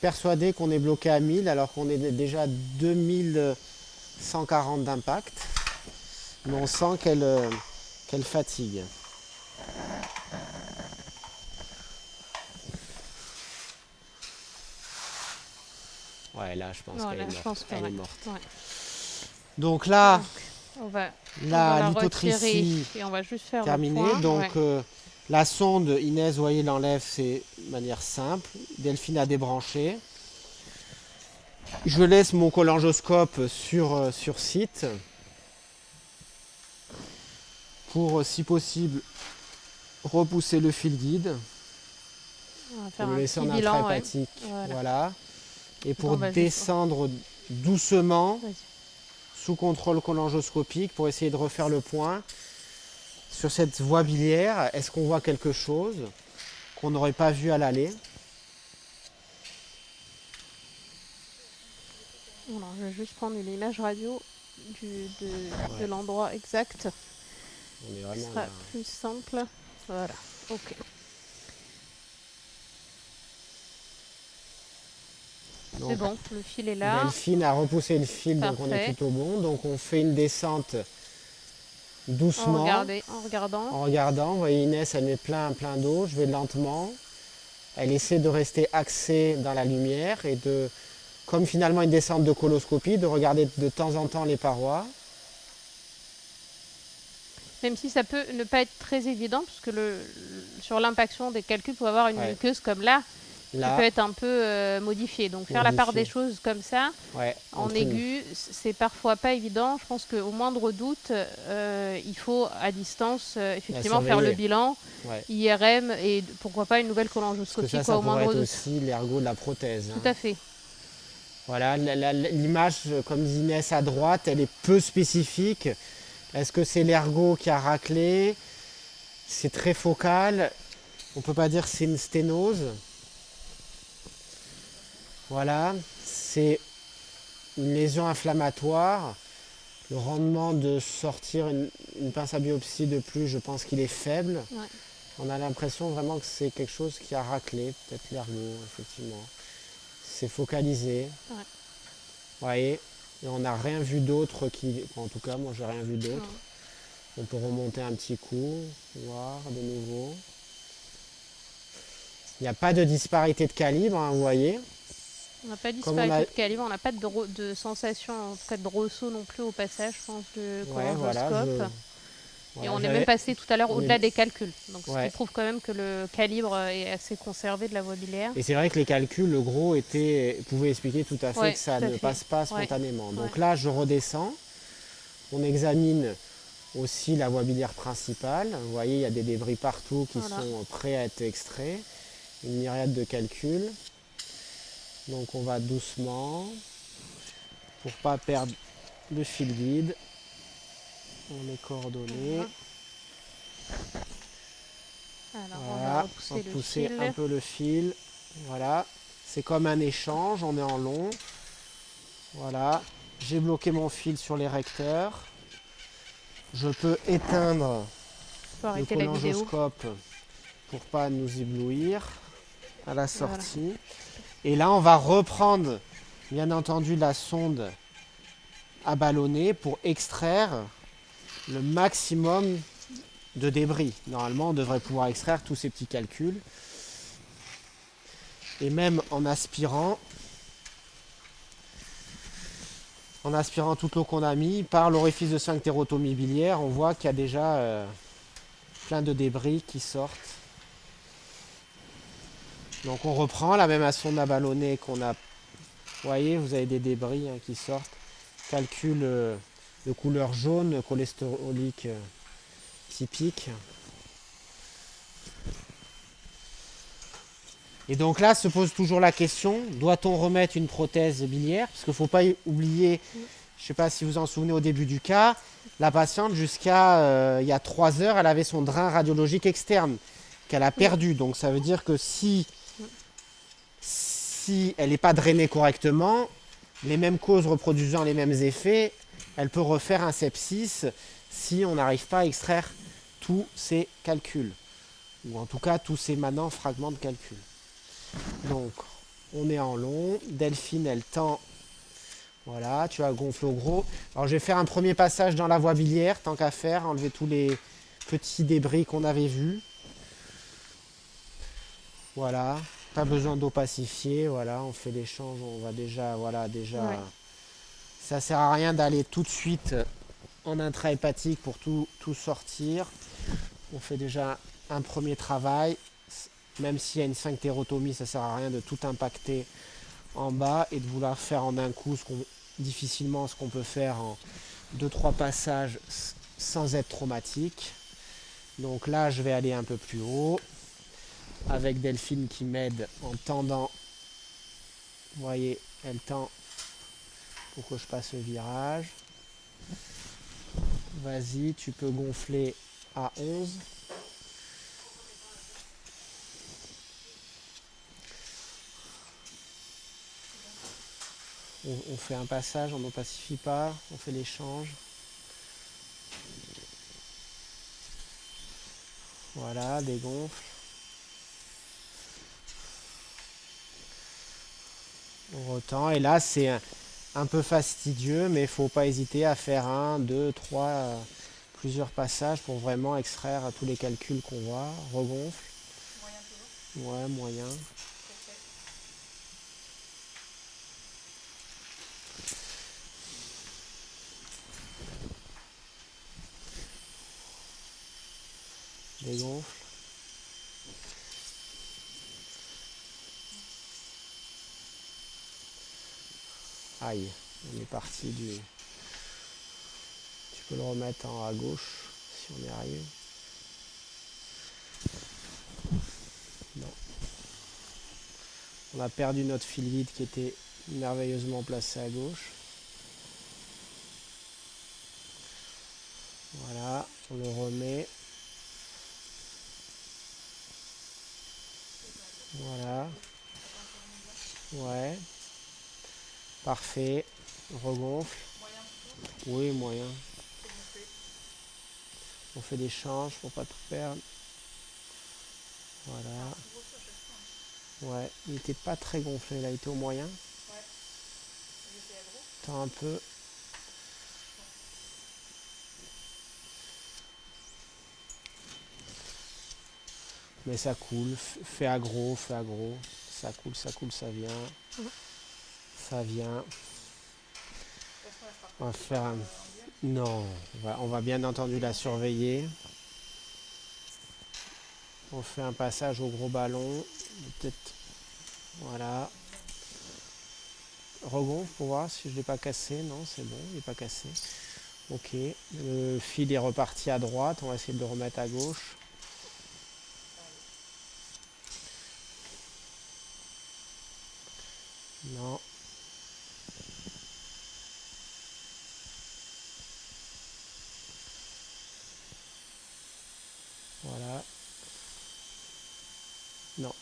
[SPEAKER 1] persuadée qu'on est bloqué à 1000 alors qu'on est déjà à 2140 d'impact. Mais on sent qu'elle fatigue. Ouais, là, je pense
[SPEAKER 2] Voilà,
[SPEAKER 1] qu'elle est
[SPEAKER 2] je
[SPEAKER 1] morte.
[SPEAKER 2] pense que
[SPEAKER 1] Elle est
[SPEAKER 2] ouais.
[SPEAKER 1] morte.
[SPEAKER 2] Ouais.
[SPEAKER 1] Donc là,
[SPEAKER 2] On va
[SPEAKER 1] la
[SPEAKER 2] la
[SPEAKER 1] lithotricie
[SPEAKER 2] retirer et on va juste faire le
[SPEAKER 1] terminée.
[SPEAKER 2] point.
[SPEAKER 1] Donc
[SPEAKER 2] Ouais.
[SPEAKER 1] la sonde, Inès, vous voyez, l'enlève, c'est de manière simple. Delphine a débranché. Je laisse mon cholangioscope sur site pour, si possible, repousser le fil guide
[SPEAKER 2] On va
[SPEAKER 1] pour
[SPEAKER 2] faire
[SPEAKER 1] le
[SPEAKER 2] un
[SPEAKER 1] laisser
[SPEAKER 2] petit
[SPEAKER 1] en
[SPEAKER 2] bilan. Ouais.
[SPEAKER 1] intrahépatique.
[SPEAKER 2] Voilà.
[SPEAKER 1] Voilà. Et
[SPEAKER 2] Bon,
[SPEAKER 1] pour
[SPEAKER 2] on va juste.
[SPEAKER 1] descendre doucement,
[SPEAKER 2] Vas-y.
[SPEAKER 1] sous contrôle cholangioscopique, pour essayer de refaire le point sur cette voie biliaire. Est-ce qu'on voit quelque chose qu'on n'aurait pas vu à l'aller?
[SPEAKER 2] Alors, je vais juste prendre une image radio de
[SPEAKER 1] Ouais,
[SPEAKER 2] l'endroit exact.
[SPEAKER 1] on est
[SPEAKER 2] Ce
[SPEAKER 1] vraiment
[SPEAKER 2] sera
[SPEAKER 1] là.
[SPEAKER 2] plus simple. Voilà. Ok. C'est
[SPEAKER 1] Donc,
[SPEAKER 2] bon, le fil est là.
[SPEAKER 1] Delphine a repoussé le fil, donc on est
[SPEAKER 2] Parfait.
[SPEAKER 1] plutôt bon. Donc on fait une descente
[SPEAKER 2] En
[SPEAKER 1] doucement,
[SPEAKER 2] regardant.
[SPEAKER 1] en regardant. Vous voyez, Inès, elle met plein d'eau. Je vais lentement. Elle essaie de rester axée dans la lumière et de, comme finalement une descente de coloscopie, de regarder de temps en temps les parois.
[SPEAKER 2] Même si ça peut ne pas être très évident, parce que sur l'impaction des calculs, pour avoir une
[SPEAKER 1] Ouais.
[SPEAKER 2] muqueuse comme là, qui peut
[SPEAKER 1] Là,
[SPEAKER 2] être un peu modifiée. Donc faire la part des choses comme ça,
[SPEAKER 1] ouais,
[SPEAKER 2] en
[SPEAKER 1] entre
[SPEAKER 2] aigu, c'est parfois pas évident. Je pense qu'au moindre doute, il faut à distance effectivement faire le
[SPEAKER 1] surveiller.
[SPEAKER 2] bilan,
[SPEAKER 1] Ouais.
[SPEAKER 2] IRM et pourquoi pas une nouvelle
[SPEAKER 1] Parce que
[SPEAKER 2] cholangioscopie
[SPEAKER 1] ça
[SPEAKER 2] au
[SPEAKER 1] pourrait
[SPEAKER 2] moindre
[SPEAKER 1] être
[SPEAKER 2] doute.
[SPEAKER 1] aussi l'ergot de la prothèse.
[SPEAKER 2] Tout à fait.
[SPEAKER 1] Voilà, l'image, comme dit Inès à droite, elle est peu spécifique. Est-ce que c'est l'ergot qui a raclé? C'est très focal. On ne peut pas dire que c'est une sténose. Voilà, c'est une lésion inflammatoire. Le rendement de sortir une pince à biopsie de plus, je pense qu'il est faible.
[SPEAKER 2] Ouais.
[SPEAKER 1] On a l'impression vraiment que c'est quelque chose qui a raclé, peut-être l'ergot, effectivement. C'est focalisé.
[SPEAKER 2] Ouais.
[SPEAKER 1] Vous voyez, et on n'a rien vu d'autre qui. En tout cas, moi, j'ai rien vu d'autre. On peut remonter un petit coup, voir de nouveau. Il n'y a pas de disparité de calibre, hein, vous voyez.
[SPEAKER 2] On n'a pas
[SPEAKER 1] Comme
[SPEAKER 2] disparité de calibre, on n'a pas de sensation, en tout cas de ressaut non plus au passage, je pense, de
[SPEAKER 1] Ouais, voilà,
[SPEAKER 2] cholangioscope. Et
[SPEAKER 1] voilà,
[SPEAKER 2] on est même passé tout à l'heure
[SPEAKER 1] on
[SPEAKER 2] au-delà
[SPEAKER 1] est-
[SPEAKER 2] des calculs. Donc, ce
[SPEAKER 1] Ouais.
[SPEAKER 2] qui prouve quand même que le calibre est assez conservé de la voie biliaire.
[SPEAKER 1] Et c'est vrai que les calculs, le gros pouvait expliquer tout à fait
[SPEAKER 2] Ouais,
[SPEAKER 1] que ça
[SPEAKER 2] tout à
[SPEAKER 1] ne
[SPEAKER 2] fait.
[SPEAKER 1] passe pas
[SPEAKER 2] Ouais.
[SPEAKER 1] spontanément. Donc
[SPEAKER 2] Ouais.
[SPEAKER 1] là, je redescends. On examine aussi la voie biliaire principale. Vous voyez, il y a des débris partout qui
[SPEAKER 2] Voilà.
[SPEAKER 1] sont prêts à être extraits. Une myriade de calculs. Donc on va doucement pour pas perdre le fil guide. On est coordonné.
[SPEAKER 2] Alors, on va
[SPEAKER 1] Voilà,
[SPEAKER 2] repousser
[SPEAKER 1] on va
[SPEAKER 2] le
[SPEAKER 1] pousser
[SPEAKER 2] fil.
[SPEAKER 1] un peu le fil. Voilà, c'est comme un échange, on est en long. Voilà, j'ai bloqué mon fil sur les recteurs. Je peux éteindre
[SPEAKER 2] Faut
[SPEAKER 1] le
[SPEAKER 2] arrêter la vidéo.
[SPEAKER 1] cholangioscope pour pas nous éblouir à la sortie. Et là, on va reprendre, bien entendu, la sonde à ballonner pour extraire le maximum de débris. Normalement, on devrait pouvoir extraire tous ces petits calculs. Et même en aspirant toute l'eau qu'on a mis par l'orifice de sphinctérotomie biliaire, on voit qu'il y a déjà plein de débris qui sortent. Donc on reprend la même sonde à ballonner qu'on a. Vous voyez, vous avez des débris qui sortent. Calcul de couleur jaune, cholestérolique typique. Et donc là se pose toujours la question, doit-on remettre une prothèse biliaire? Parce qu'il ne faut pas oublier, je ne sais pas si vous en souvenez au début du cas, la patiente jusqu'à il y a 3 heures, elle avait son drain radiologique externe qu'elle a perdu. Donc ça veut dire que si elle n'est pas drainée correctement, les mêmes causes reproduisant les mêmes effets, elle peut refaire un sepsis si on n'arrive pas à extraire tous ces calculs. Ou en tout cas tous ces manants fragments de calcul. Donc on est en long, Delphine elle tend, voilà, tu as gonflé au gros. Alors je vais faire un premier passage dans la voie biliaire, tant qu'à faire, enlever tous les petits débris qu'on avait vus. Voilà, Pas besoin d'eau pacifiée, voilà, on fait l'échange, on va déjà, voilà, déjà.
[SPEAKER 2] Ouais.
[SPEAKER 1] Ça sert à rien d'aller tout de suite en intra-hépatique pour tout sortir. On fait déjà un premier travail. Même s'il y a une sphinctérotomie, ça sert à rien de tout impacter en bas et de vouloir faire en un coup difficilement ce qu'on peut faire en 2-3 passages sans être traumatique. Donc là, je vais aller un peu plus haut avec Delphine qui m'aide en tendant. Vous voyez, elle tend pour que je passe le virage. Vas-y, tu peux gonfler à 11. On fait un passage, on ne pacifie pas, on fait l'échange. Voilà, dégonfle. On retend. Et là, c'est un peu fastidieux, mais il ne faut pas hésiter à faire 1, 2, 3, plusieurs passages pour vraiment extraire tous les calculs qu'on voit. Regonfle. Ouais, moyen. Dégonfle. Aïe, on est parti du... Tu peux le remettre à gauche, si on y arrive. Non. On a perdu notre fil vide qui était merveilleusement placé à gauche. Voilà, on le remet. Voilà. Ouais. Parfait. Regonfle. Oui, moyen. On fait des changes pour pas tout perdre. Voilà. Ouais, il était pas très gonflé, là, il était au moyen. Tends un peu. Mais ça coule. Fais aggro, fais aggro. Ça coule, ça vient. Ça vient. On va faire un... Non, on va bien entendu la surveiller. On fait un passage au gros ballon. Peut-être. Voilà. Regonfle pour voir si je ne l'ai pas cassé. Non, c'est bon, il n'est pas cassé. Ok. Le fil est reparti à droite. On va essayer de le remettre à gauche. Non. Voilà. Non.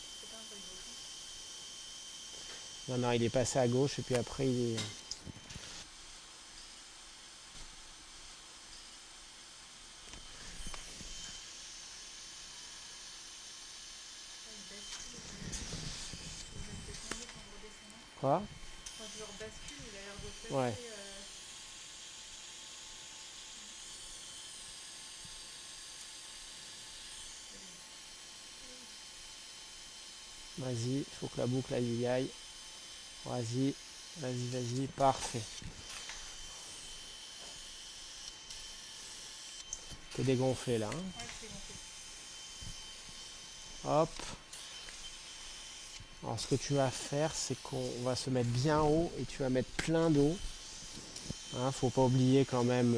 [SPEAKER 1] Non, non, il est passé à gauche et puis après il est... Quoi? Ouais. Vas-y, il faut que la boucle elle y aille. Vas-y, vas-y, parfait. T'es dégonflé là. Hein. Hop. Alors ce que tu vas faire, c'est qu'on va se mettre bien haut et tu vas mettre plein d'eau. Hein, faut pas oublier quand même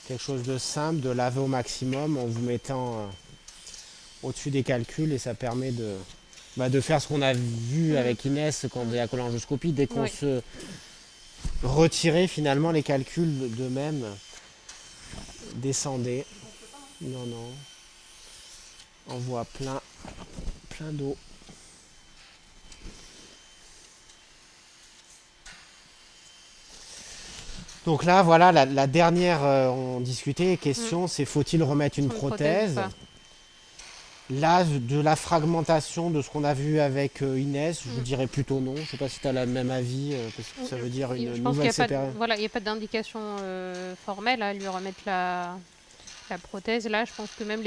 [SPEAKER 1] quelque chose de simple, de laver au maximum en vous mettant au-dessus des calculs et ça permet de faire ce qu'on a vu avec Inès quand il y a la cholangioscopie. Dès qu'on se retirait finalement les calculs d'eux-mêmes, descendez. Non, non. On voit plein d'eau. Donc là, voilà, la dernière, on discutait, question, c'est faut-il remettre une prothèse? Là, de la fragmentation de ce qu'on a vu avec Inès, je dirais plutôt non. Je ne sais pas si tu as le même avis, parce que ça veut dire une nouvelle séparation.
[SPEAKER 2] Voilà, il n'y a pas d'indication formelle à lui remettre La prothèse, là, je pense que même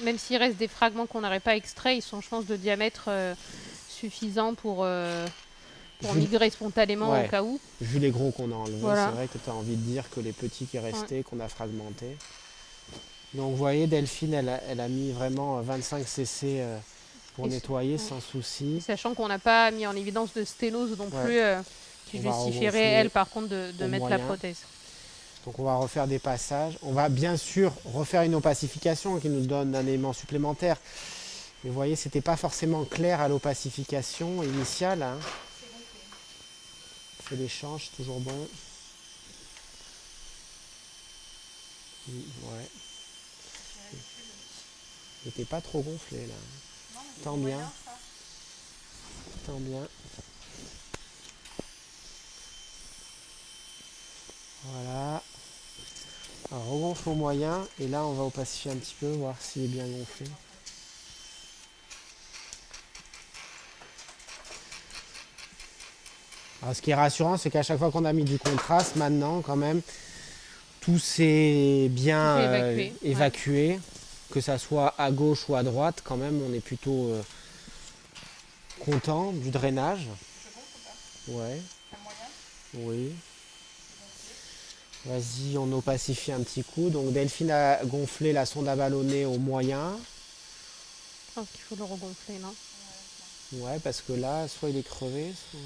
[SPEAKER 2] même s'il reste des fragments qu'on n'aurait pas extraits, ils sont, je pense, de diamètre suffisant pour
[SPEAKER 1] Vu,
[SPEAKER 2] migrer spontanément au
[SPEAKER 1] ouais,
[SPEAKER 2] cas où.
[SPEAKER 1] vu les gros qu'on a enlevés, c'est
[SPEAKER 2] Voilà.
[SPEAKER 1] vrai que tu as envie de dire que les petits qui
[SPEAKER 2] Ouais.
[SPEAKER 1] restaient, qu'on a fragmentés. Donc vous voyez, Delphine, elle a mis vraiment 25 cc pour
[SPEAKER 2] Et,
[SPEAKER 1] nettoyer
[SPEAKER 2] ouais.
[SPEAKER 1] sans
[SPEAKER 2] Et
[SPEAKER 1] souci.
[SPEAKER 2] sachant qu'on n'a pas mis en évidence de sténose non
[SPEAKER 1] Ouais,
[SPEAKER 2] plus, qui
[SPEAKER 1] on va
[SPEAKER 2] justifierait, elle,
[SPEAKER 1] regonfler
[SPEAKER 2] par contre, de
[SPEAKER 1] au
[SPEAKER 2] mettre la
[SPEAKER 1] moyen.
[SPEAKER 2] prothèse.
[SPEAKER 1] Donc on va refaire des passages. On va bien sûr refaire une opacification qui nous donne un élément supplémentaire. Mais vous voyez, c'était pas forcément clair à l'opacification initiale. Hein. On fait l'échange, c'est toujours bon. Ouais. Il n'était pas trop gonflé là. Tant bien. Tant bien. Voilà. Alors, regonfle au moyen. Et là, on va opacifier un petit peu, voir s'il est bien gonflé. Alors, ce qui est rassurant, c'est qu'à chaque fois qu'on a mis du contraste, maintenant, quand même, tout s'est bien
[SPEAKER 2] Tout est évacué.
[SPEAKER 1] évacué. Que ça soit à gauche ou à droite, quand même, on est plutôt content du drainage. Ouais. Oui. Vas-y, on opacifie un petit coup. Donc Delphine a gonflé la sonde à ballonner au moyen.
[SPEAKER 2] Je pense qu'il faut le regonfler, non?
[SPEAKER 1] Ouais, parce que là, soit il est crevé, soit...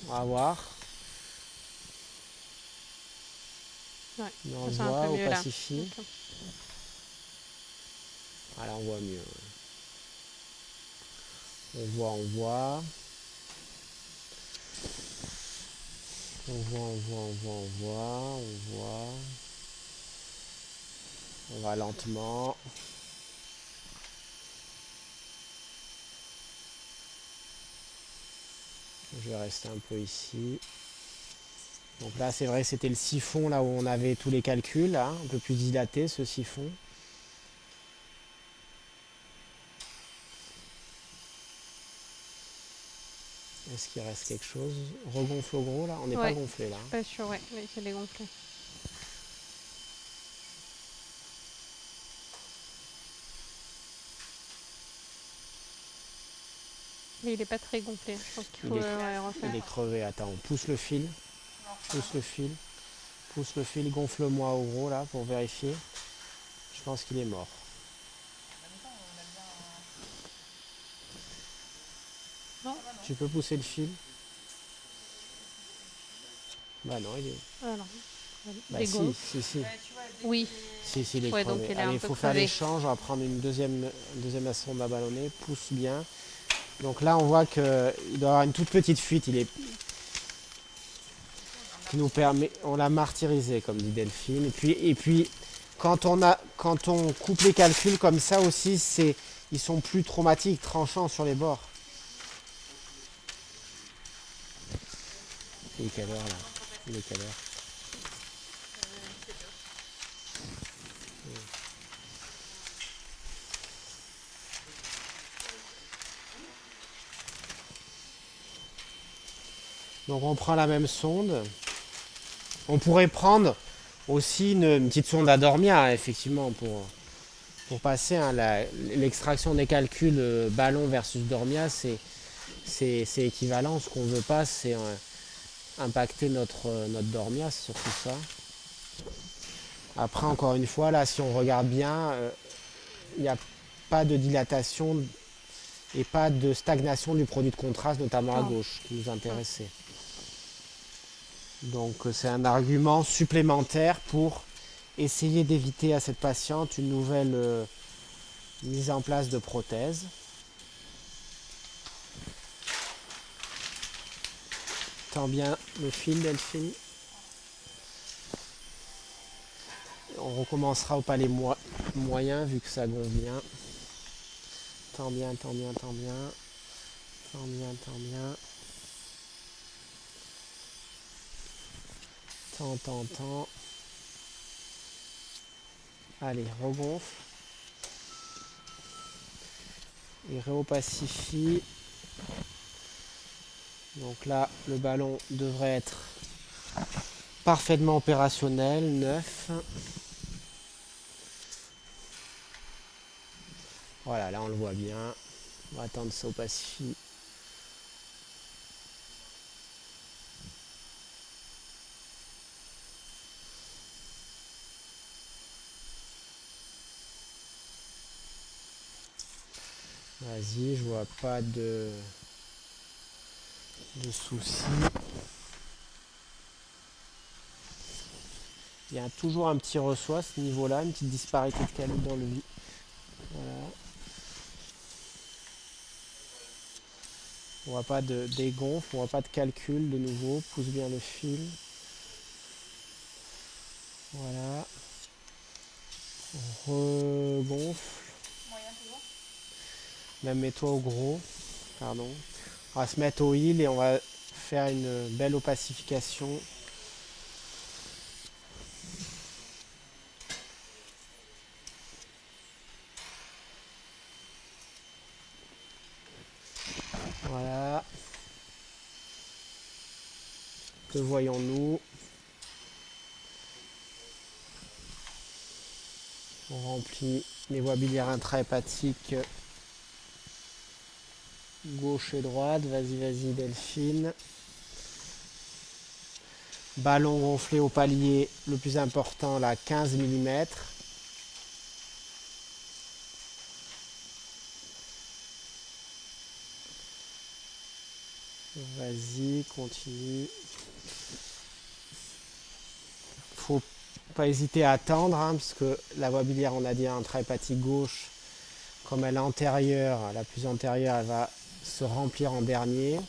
[SPEAKER 1] On va voir.
[SPEAKER 2] Ouais,
[SPEAKER 1] Mais
[SPEAKER 2] ça
[SPEAKER 1] on le
[SPEAKER 2] c'est un peu
[SPEAKER 1] voit,
[SPEAKER 2] mieux là.
[SPEAKER 1] opacifie.
[SPEAKER 2] Ok.
[SPEAKER 1] Voilà, on voit mieux. On voit, on voit. On voit, on voit, on voit, on voit, on voit. On va lentement. Je vais rester un peu ici. Donc là, c'est vrai, c'était le siphon, là où on avait tous les calculs, hein, un peu plus dilaté ce siphon. Est-ce qu'il reste quelque chose? Regonfle au gros, là? On n'est pas
[SPEAKER 2] Ouais,
[SPEAKER 1] gonflé, là.
[SPEAKER 2] je suis pas sûre, ouais, mais il faut dégonfler. Mais il est pas très gonflé, je pense qu'il faut ouais, refaire.
[SPEAKER 1] Il est crevé. Attends, on pousse le fil. Pousse le fil. Pousse le fil, gonfle-moi au gros, là, pour vérifier. Je pense qu'il est mort.
[SPEAKER 2] Non.
[SPEAKER 1] Tu peux pousser le fil? Bah non, il est...
[SPEAKER 2] Alors,
[SPEAKER 1] Bah
[SPEAKER 2] des
[SPEAKER 1] si,
[SPEAKER 2] gonfles.
[SPEAKER 1] si.
[SPEAKER 2] Oui.
[SPEAKER 1] Si, il est
[SPEAKER 2] Ouais, donc
[SPEAKER 1] crevé.
[SPEAKER 2] il est
[SPEAKER 1] Allez,
[SPEAKER 2] un
[SPEAKER 1] il
[SPEAKER 2] peu
[SPEAKER 1] faut faire
[SPEAKER 2] crevé.
[SPEAKER 1] l'échange. On va prendre une deuxième sonde à ballonner. Pousse bien. Donc là, on voit qu'il doit y avoir une toute petite fuite. Il est... qui nous permet... On l'a martyrisé, comme dit Delphine. Et puis quand on coupe les calculs comme ça aussi, ils sont plus traumatiques, tranchants sur les bords. Il est quelle heure là? Il est quelle heure? Donc on prend la même sonde. On pourrait prendre aussi une petite sonde à dormir, hein, effectivement, pour passer. Hein, l'extraction des calculs ballon versus dormia, c'est équivalent. Ce qu'on ne veut pas, c'est impacter notre dormia, c'est surtout ça. Après, encore une fois, là, si on regarde bien, il n'y a pas de dilatation et pas de stagnation du produit de contraste, notamment à
[SPEAKER 2] Non.
[SPEAKER 1] gauche, qui nous intéressait. Donc c'est un argument supplémentaire pour essayer d'éviter à cette patiente une nouvelle mise en place de prothèse. Tends bien le fil, Delphine. On recommencera au palais moyen vu que ça gonfle bien. Tends bien, tends bien, tends bien. Tends bien, tends bien. Tends, tends, tends. Allez, regonfle. Et réopacifie. Donc là, le ballon devrait être parfaitement opérationnel, neuf. Voilà, là on le voit bien. On va attendre que ça opacifie. Vas-y, je vois pas de soucis. Il y a toujours un petit ressort à ce niveau-là, une petite disparité de calibre dans le vide. Voilà. On voit pas de dégonfle, on voit pas de calcul de nouveau. Pousse bien le fil. Voilà. Regonfle. Même mets-toi au gros. Pardon. On va se mettre au heal et on va faire une belle opacification. Voilà. Que voyons-nous? On remplit les voies biliaires intrahépatiques gauche et droite. Vas-y, vas-y, Delphine. Ballon gonflé au palier, le plus important, là, 15 mm. Vas-y, continue. Faut pas hésiter à attendre, hein, parce que la voie biliaire, on a dit intrahépatique gauche, comme elle est antérieure, la plus antérieure, elle va se remplir en dernier.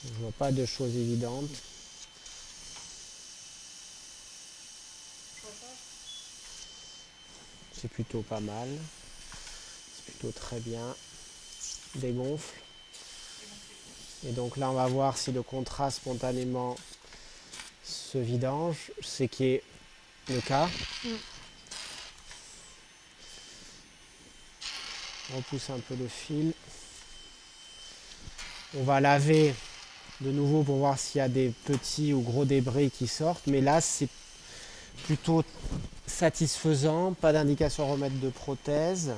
[SPEAKER 1] Je vois pas de choses évidentes. C'est plutôt pas mal. C'est plutôt très bien. Dégonfle. Et donc là, on va voir si le contrat spontanément se vidange, ce qui est le cas. On repousse un peu le fil. On va laver de nouveau pour voir s'il y a des petits ou gros débris qui sortent. Mais là, c'est plutôt satisfaisant. Pas d'indication à remettre de prothèse.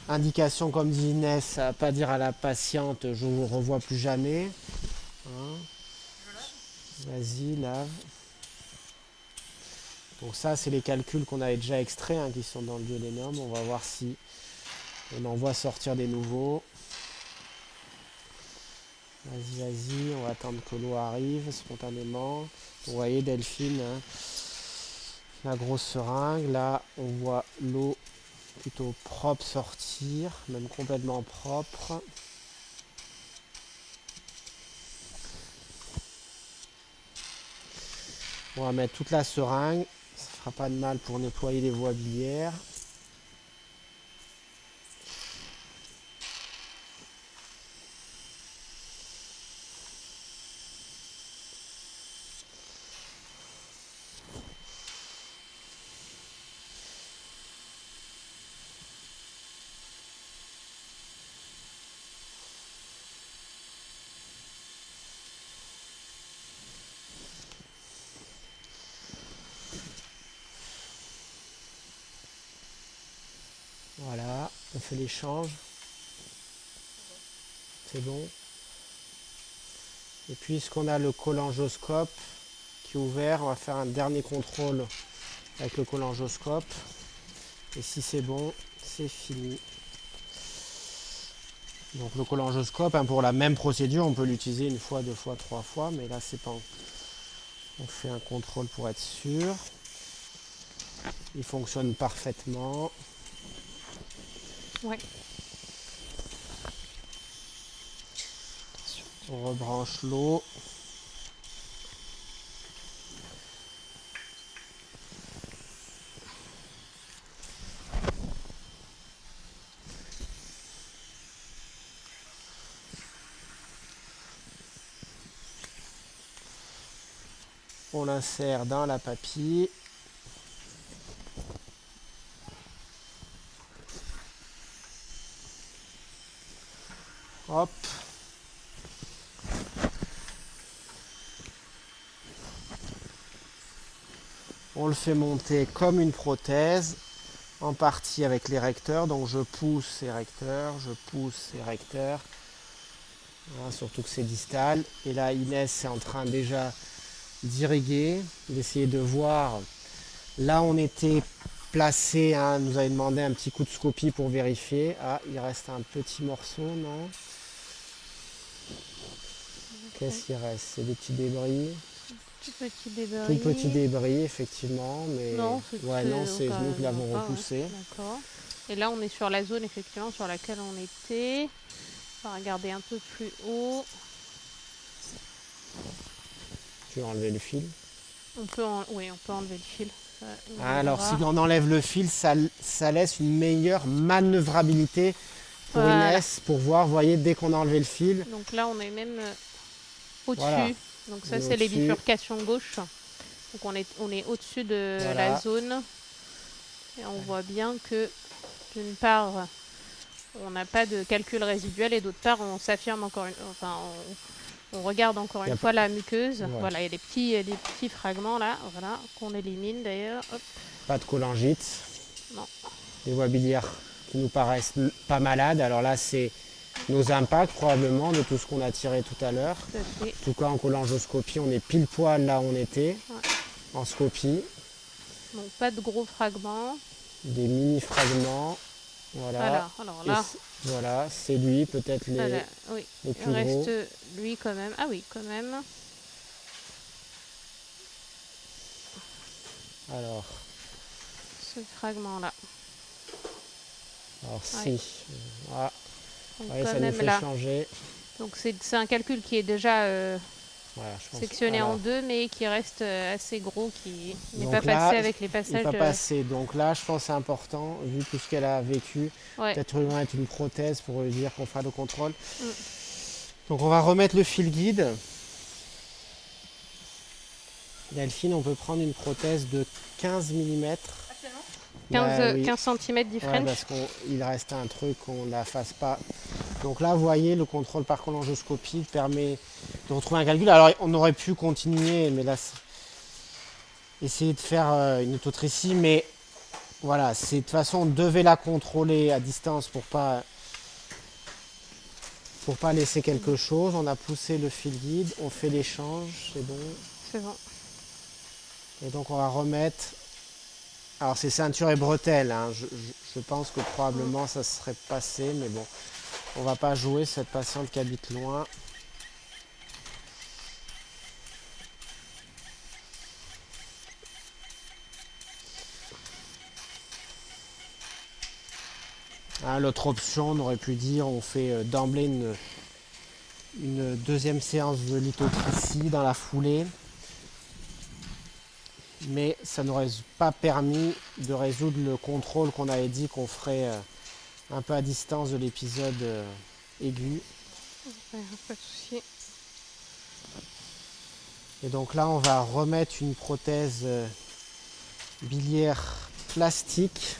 [SPEAKER 1] Indication, comme dit Inès, à pas dire à la patiente je vous revois plus jamais. Hein. Vas-y, lave. Donc ça, c'est les calculs qu'on avait déjà extraits, hein, qui sont dans le duodénum. On va voir si on en voit sortir des nouveaux. Vas-y, vas-y, on va attendre que l'eau arrive spontanément. Vous voyez Delphine, hein, la grosse seringue. Là, on voit l'eau plutôt propre sortir, même complètement propre. On va mettre toute la seringue. Ça ne fera pas de mal pour nettoyer les voies biliaires. Voilà, on fait l'échange. C'est bon. Et puisqu'on a le cholangioscope qui est ouvert, on va faire un dernier contrôle avec le cholangioscope. Et si c'est bon, c'est fini. Donc le cholangioscope, hein, pour la même procédure, on peut l'utiliser une fois, deux fois, trois fois, mais là c'est pas. On fait un contrôle pour être sûr. Il fonctionne parfaitement.
[SPEAKER 2] Ouais.
[SPEAKER 1] On rebranche l'eau. On l'insère dans la papille. On le fait monter comme une prothèse, en partie avec l'érecteur. Donc je pousse érecteur, je pousse érecteur. Voilà, surtout que c'est distal. Et là, Inès est en train déjà d'irriguer, d'essayer de voir. Là, on était placé, hein, nous avait demandé un petit coup de scopie pour vérifier. Ah, il reste un petit morceau, non? Qu'est-ce qu'il reste? C'est des petits débris.
[SPEAKER 2] Tout petit débris.
[SPEAKER 1] Tout petit débris, effectivement, mais
[SPEAKER 2] Non,
[SPEAKER 1] ouais, non, c'est nous qui l'avons repoussé.
[SPEAKER 2] Ouais. D'accord. Et là, on est sur la zone, effectivement, sur laquelle on était. On va regarder un peu plus haut.
[SPEAKER 1] Tu veux enlever le fil?
[SPEAKER 2] Oui, on peut enlever le fil.
[SPEAKER 1] Alors, si on enlève le fil, ça laisse une meilleure manœuvrabilité pour Inès, pour voir, vous voyez, dès qu'on a enlevé le fil.
[SPEAKER 2] Donc là, on est même au-dessus.
[SPEAKER 1] Voilà.
[SPEAKER 2] Donc ça, c'est les bifurcations gauche. Donc on est au-dessus de la zone. Et on voit bien que, d'une part, on n'a pas de calcul résiduel et d'autre part, on s'affirme encore on regarde encore une fois la muqueuse. Voilà, il y a des petits fragments là, voilà, qu'on élimine d'ailleurs.
[SPEAKER 1] Pas de cholangite.
[SPEAKER 2] Non.
[SPEAKER 1] Des voies biliaires qui nous paraissent pas malades. Alors là, c'est nos impacts probablement de tout ce qu'on a tiré tout à l'heure. En tout cas, en cholangioscopie, on est pile poil là où on était. En scopie.
[SPEAKER 2] Donc pas de gros fragments.
[SPEAKER 1] Des mini fragments. Voilà.
[SPEAKER 2] Alors là.
[SPEAKER 1] Voilà, c'est lui, peut-être les plus
[SPEAKER 2] il reste
[SPEAKER 1] gros.
[SPEAKER 2] Lui quand même. Ah oui, quand même.
[SPEAKER 1] Alors.
[SPEAKER 2] Ce fragment-là.
[SPEAKER 1] Alors si. Ah.
[SPEAKER 2] Donc,
[SPEAKER 1] ça nous fait changer.
[SPEAKER 2] Donc c'est un calcul qui est déjà sectionné en deux, mais qui reste assez gros, qui n'est pas passé avec les passages.
[SPEAKER 1] Pas passé. Donc là, je pense que c'est important, vu tout ce qu'elle a vécu, peut-être lui mettre une prothèse pour lui dire qu'on fera le contrôle. Donc on va remettre le fil guide. Delphine, on peut prendre une prothèse de 15 mm.
[SPEAKER 2] 15 cm difference.
[SPEAKER 1] Parce qu'il reste un truc qu'on ne la fasse pas. Donc là, vous voyez, le contrôle par cholangioscopie permet de retrouver un calcul. Alors, on aurait pu continuer, mais là, essayer de faire une autotrécie. Mais voilà, de toute façon, on devait la contrôler à distance pour pas laisser quelque chose. On a poussé le fil guide, on fait l'échange, c'est bon.
[SPEAKER 2] C'est bon.
[SPEAKER 1] Et donc, on va remettre... Alors, c'est ceinture et bretelles. Hein. Je pense que probablement, ça serait passé, mais bon. On va pas jouer cette patiente qui habite loin. Hein, l'autre option, on aurait pu dire, on fait d'emblée une deuxième séance de lithotricie dans la foulée. Mais ça n'aurait pas permis de résoudre le contrôle qu'on avait dit qu'on ferait un peu à distance de l'épisode aigu.
[SPEAKER 2] Pas de souci.
[SPEAKER 1] Et donc là, on va remettre une prothèse biliaire plastique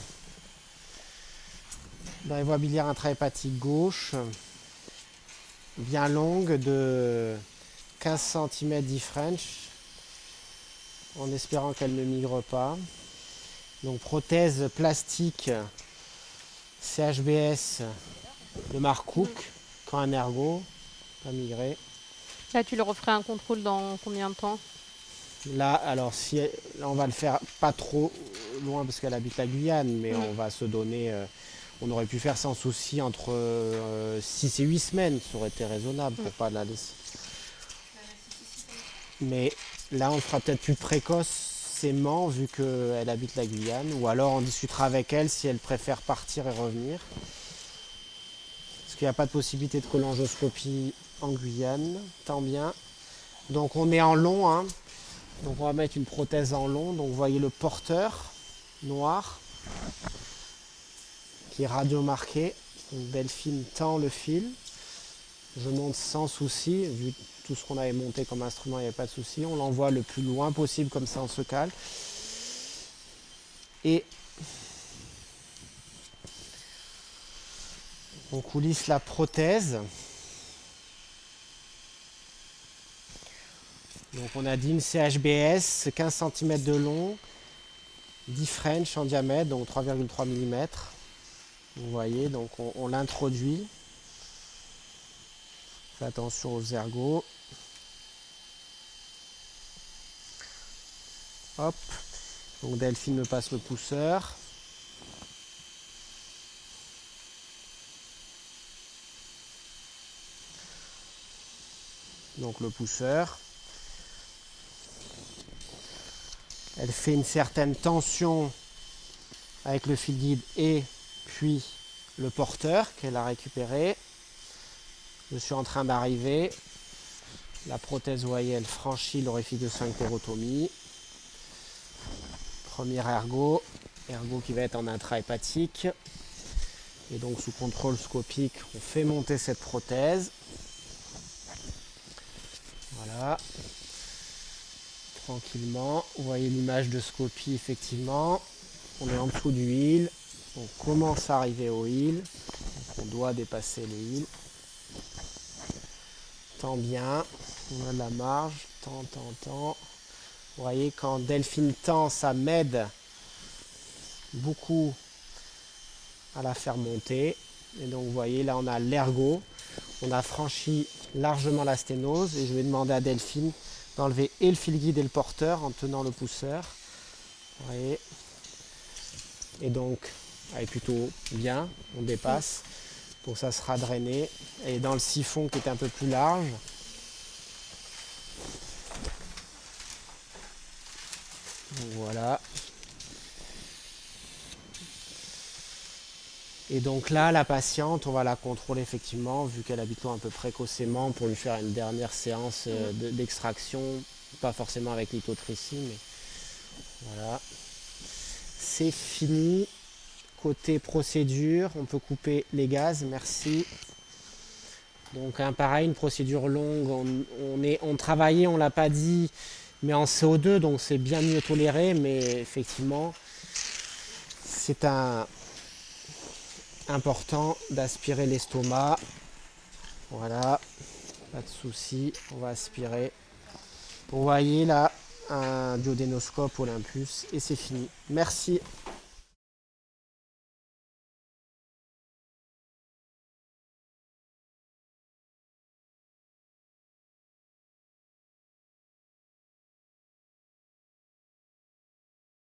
[SPEAKER 1] dans les voies biliaires intrahépatiques gauche, bien longue, de 15 cm difference, en espérant qu'elle ne migre pas. Donc prothèse plastique CHBS de marque Cook, quand un ergot, pas migré.
[SPEAKER 2] Là, tu leur referais un contrôle dans combien de temps?
[SPEAKER 1] Là, alors, là, on va le faire pas trop loin parce qu'elle habite la Guyane, mais on va se donner... on aurait pu faire sans souci entre 6 et 8 semaines, ça aurait été raisonnable pour pas la laisser. Mais là, on le fera peut-être plus précocement vu qu'elle habite la Guyane, ou alors on discutera avec elle si elle préfère partir et revenir. Parce qu'il n'y a pas de possibilité de cholangioscopie en Guyane, tant bien. Donc on est en long, hein. Donc on va mettre une prothèse en long. Donc vous voyez le porteur noir qui est radiomarqué. Donc Delphine tend le fil. Je monte sans souci, vu tout ce qu'on avait monté comme instrument, il n'y avait pas de souci. On l'envoie le plus loin possible, comme ça on se cale. Et on coulisse la prothèse. Donc on a dit une CHBS, 15 cm de long, 10 French en diamètre, donc 3,3 mm. Vous voyez, donc on l'introduit. Faites attention aux ergots. Hop. Donc Delphine me passe le pousseur. Donc le pousseur. Elle fait une certaine tension avec le fil guide et puis le porteur qu'elle a récupéré. Je suis en train d'arriver. La prothèse, vous voyez, elle franchit l'orifice de sphinctérotomie. Premier ergot qui va être en intra-hépatique. Et donc sous contrôle scopique, on fait monter cette prothèse. Voilà. Tranquillement. Vous voyez l'image de scopie, effectivement. On est en dessous du heel. On commence à arriver au heel. Donc on doit dépasser le heel. Tant bien. On a de la marge. Tant. Vous voyez, quand Delphine tend, ça m'aide beaucoup à la faire monter. Et donc vous voyez, là on a l'ergot. On a franchi largement la sténose et je vais demander à Delphine d'enlever et le fil guide et le porteur en tenant le pousseur. Vous voyez. Et donc, elle est plutôt bien, on dépasse. Donc ça sera drainé. Et dans le siphon qui est un peu plus large, donc voilà. Et donc là, la patiente, on va la contrôler effectivement, vu qu'elle habite loin un peu précocement, pour lui faire une dernière séance d'extraction, pas forcément avec lithotricie, mais voilà. C'est fini. Côté procédure, on peut couper les gaz, merci. Donc pareil, une procédure longue, on travaillait, on l'a pas dit, mais en CO2, donc c'est bien mieux toléré, mais effectivement, c'est important d'aspirer l'estomac. Voilà, pas de souci, on va aspirer. Vous voyez là, un duodénoscope Olympus, et c'est fini. Merci.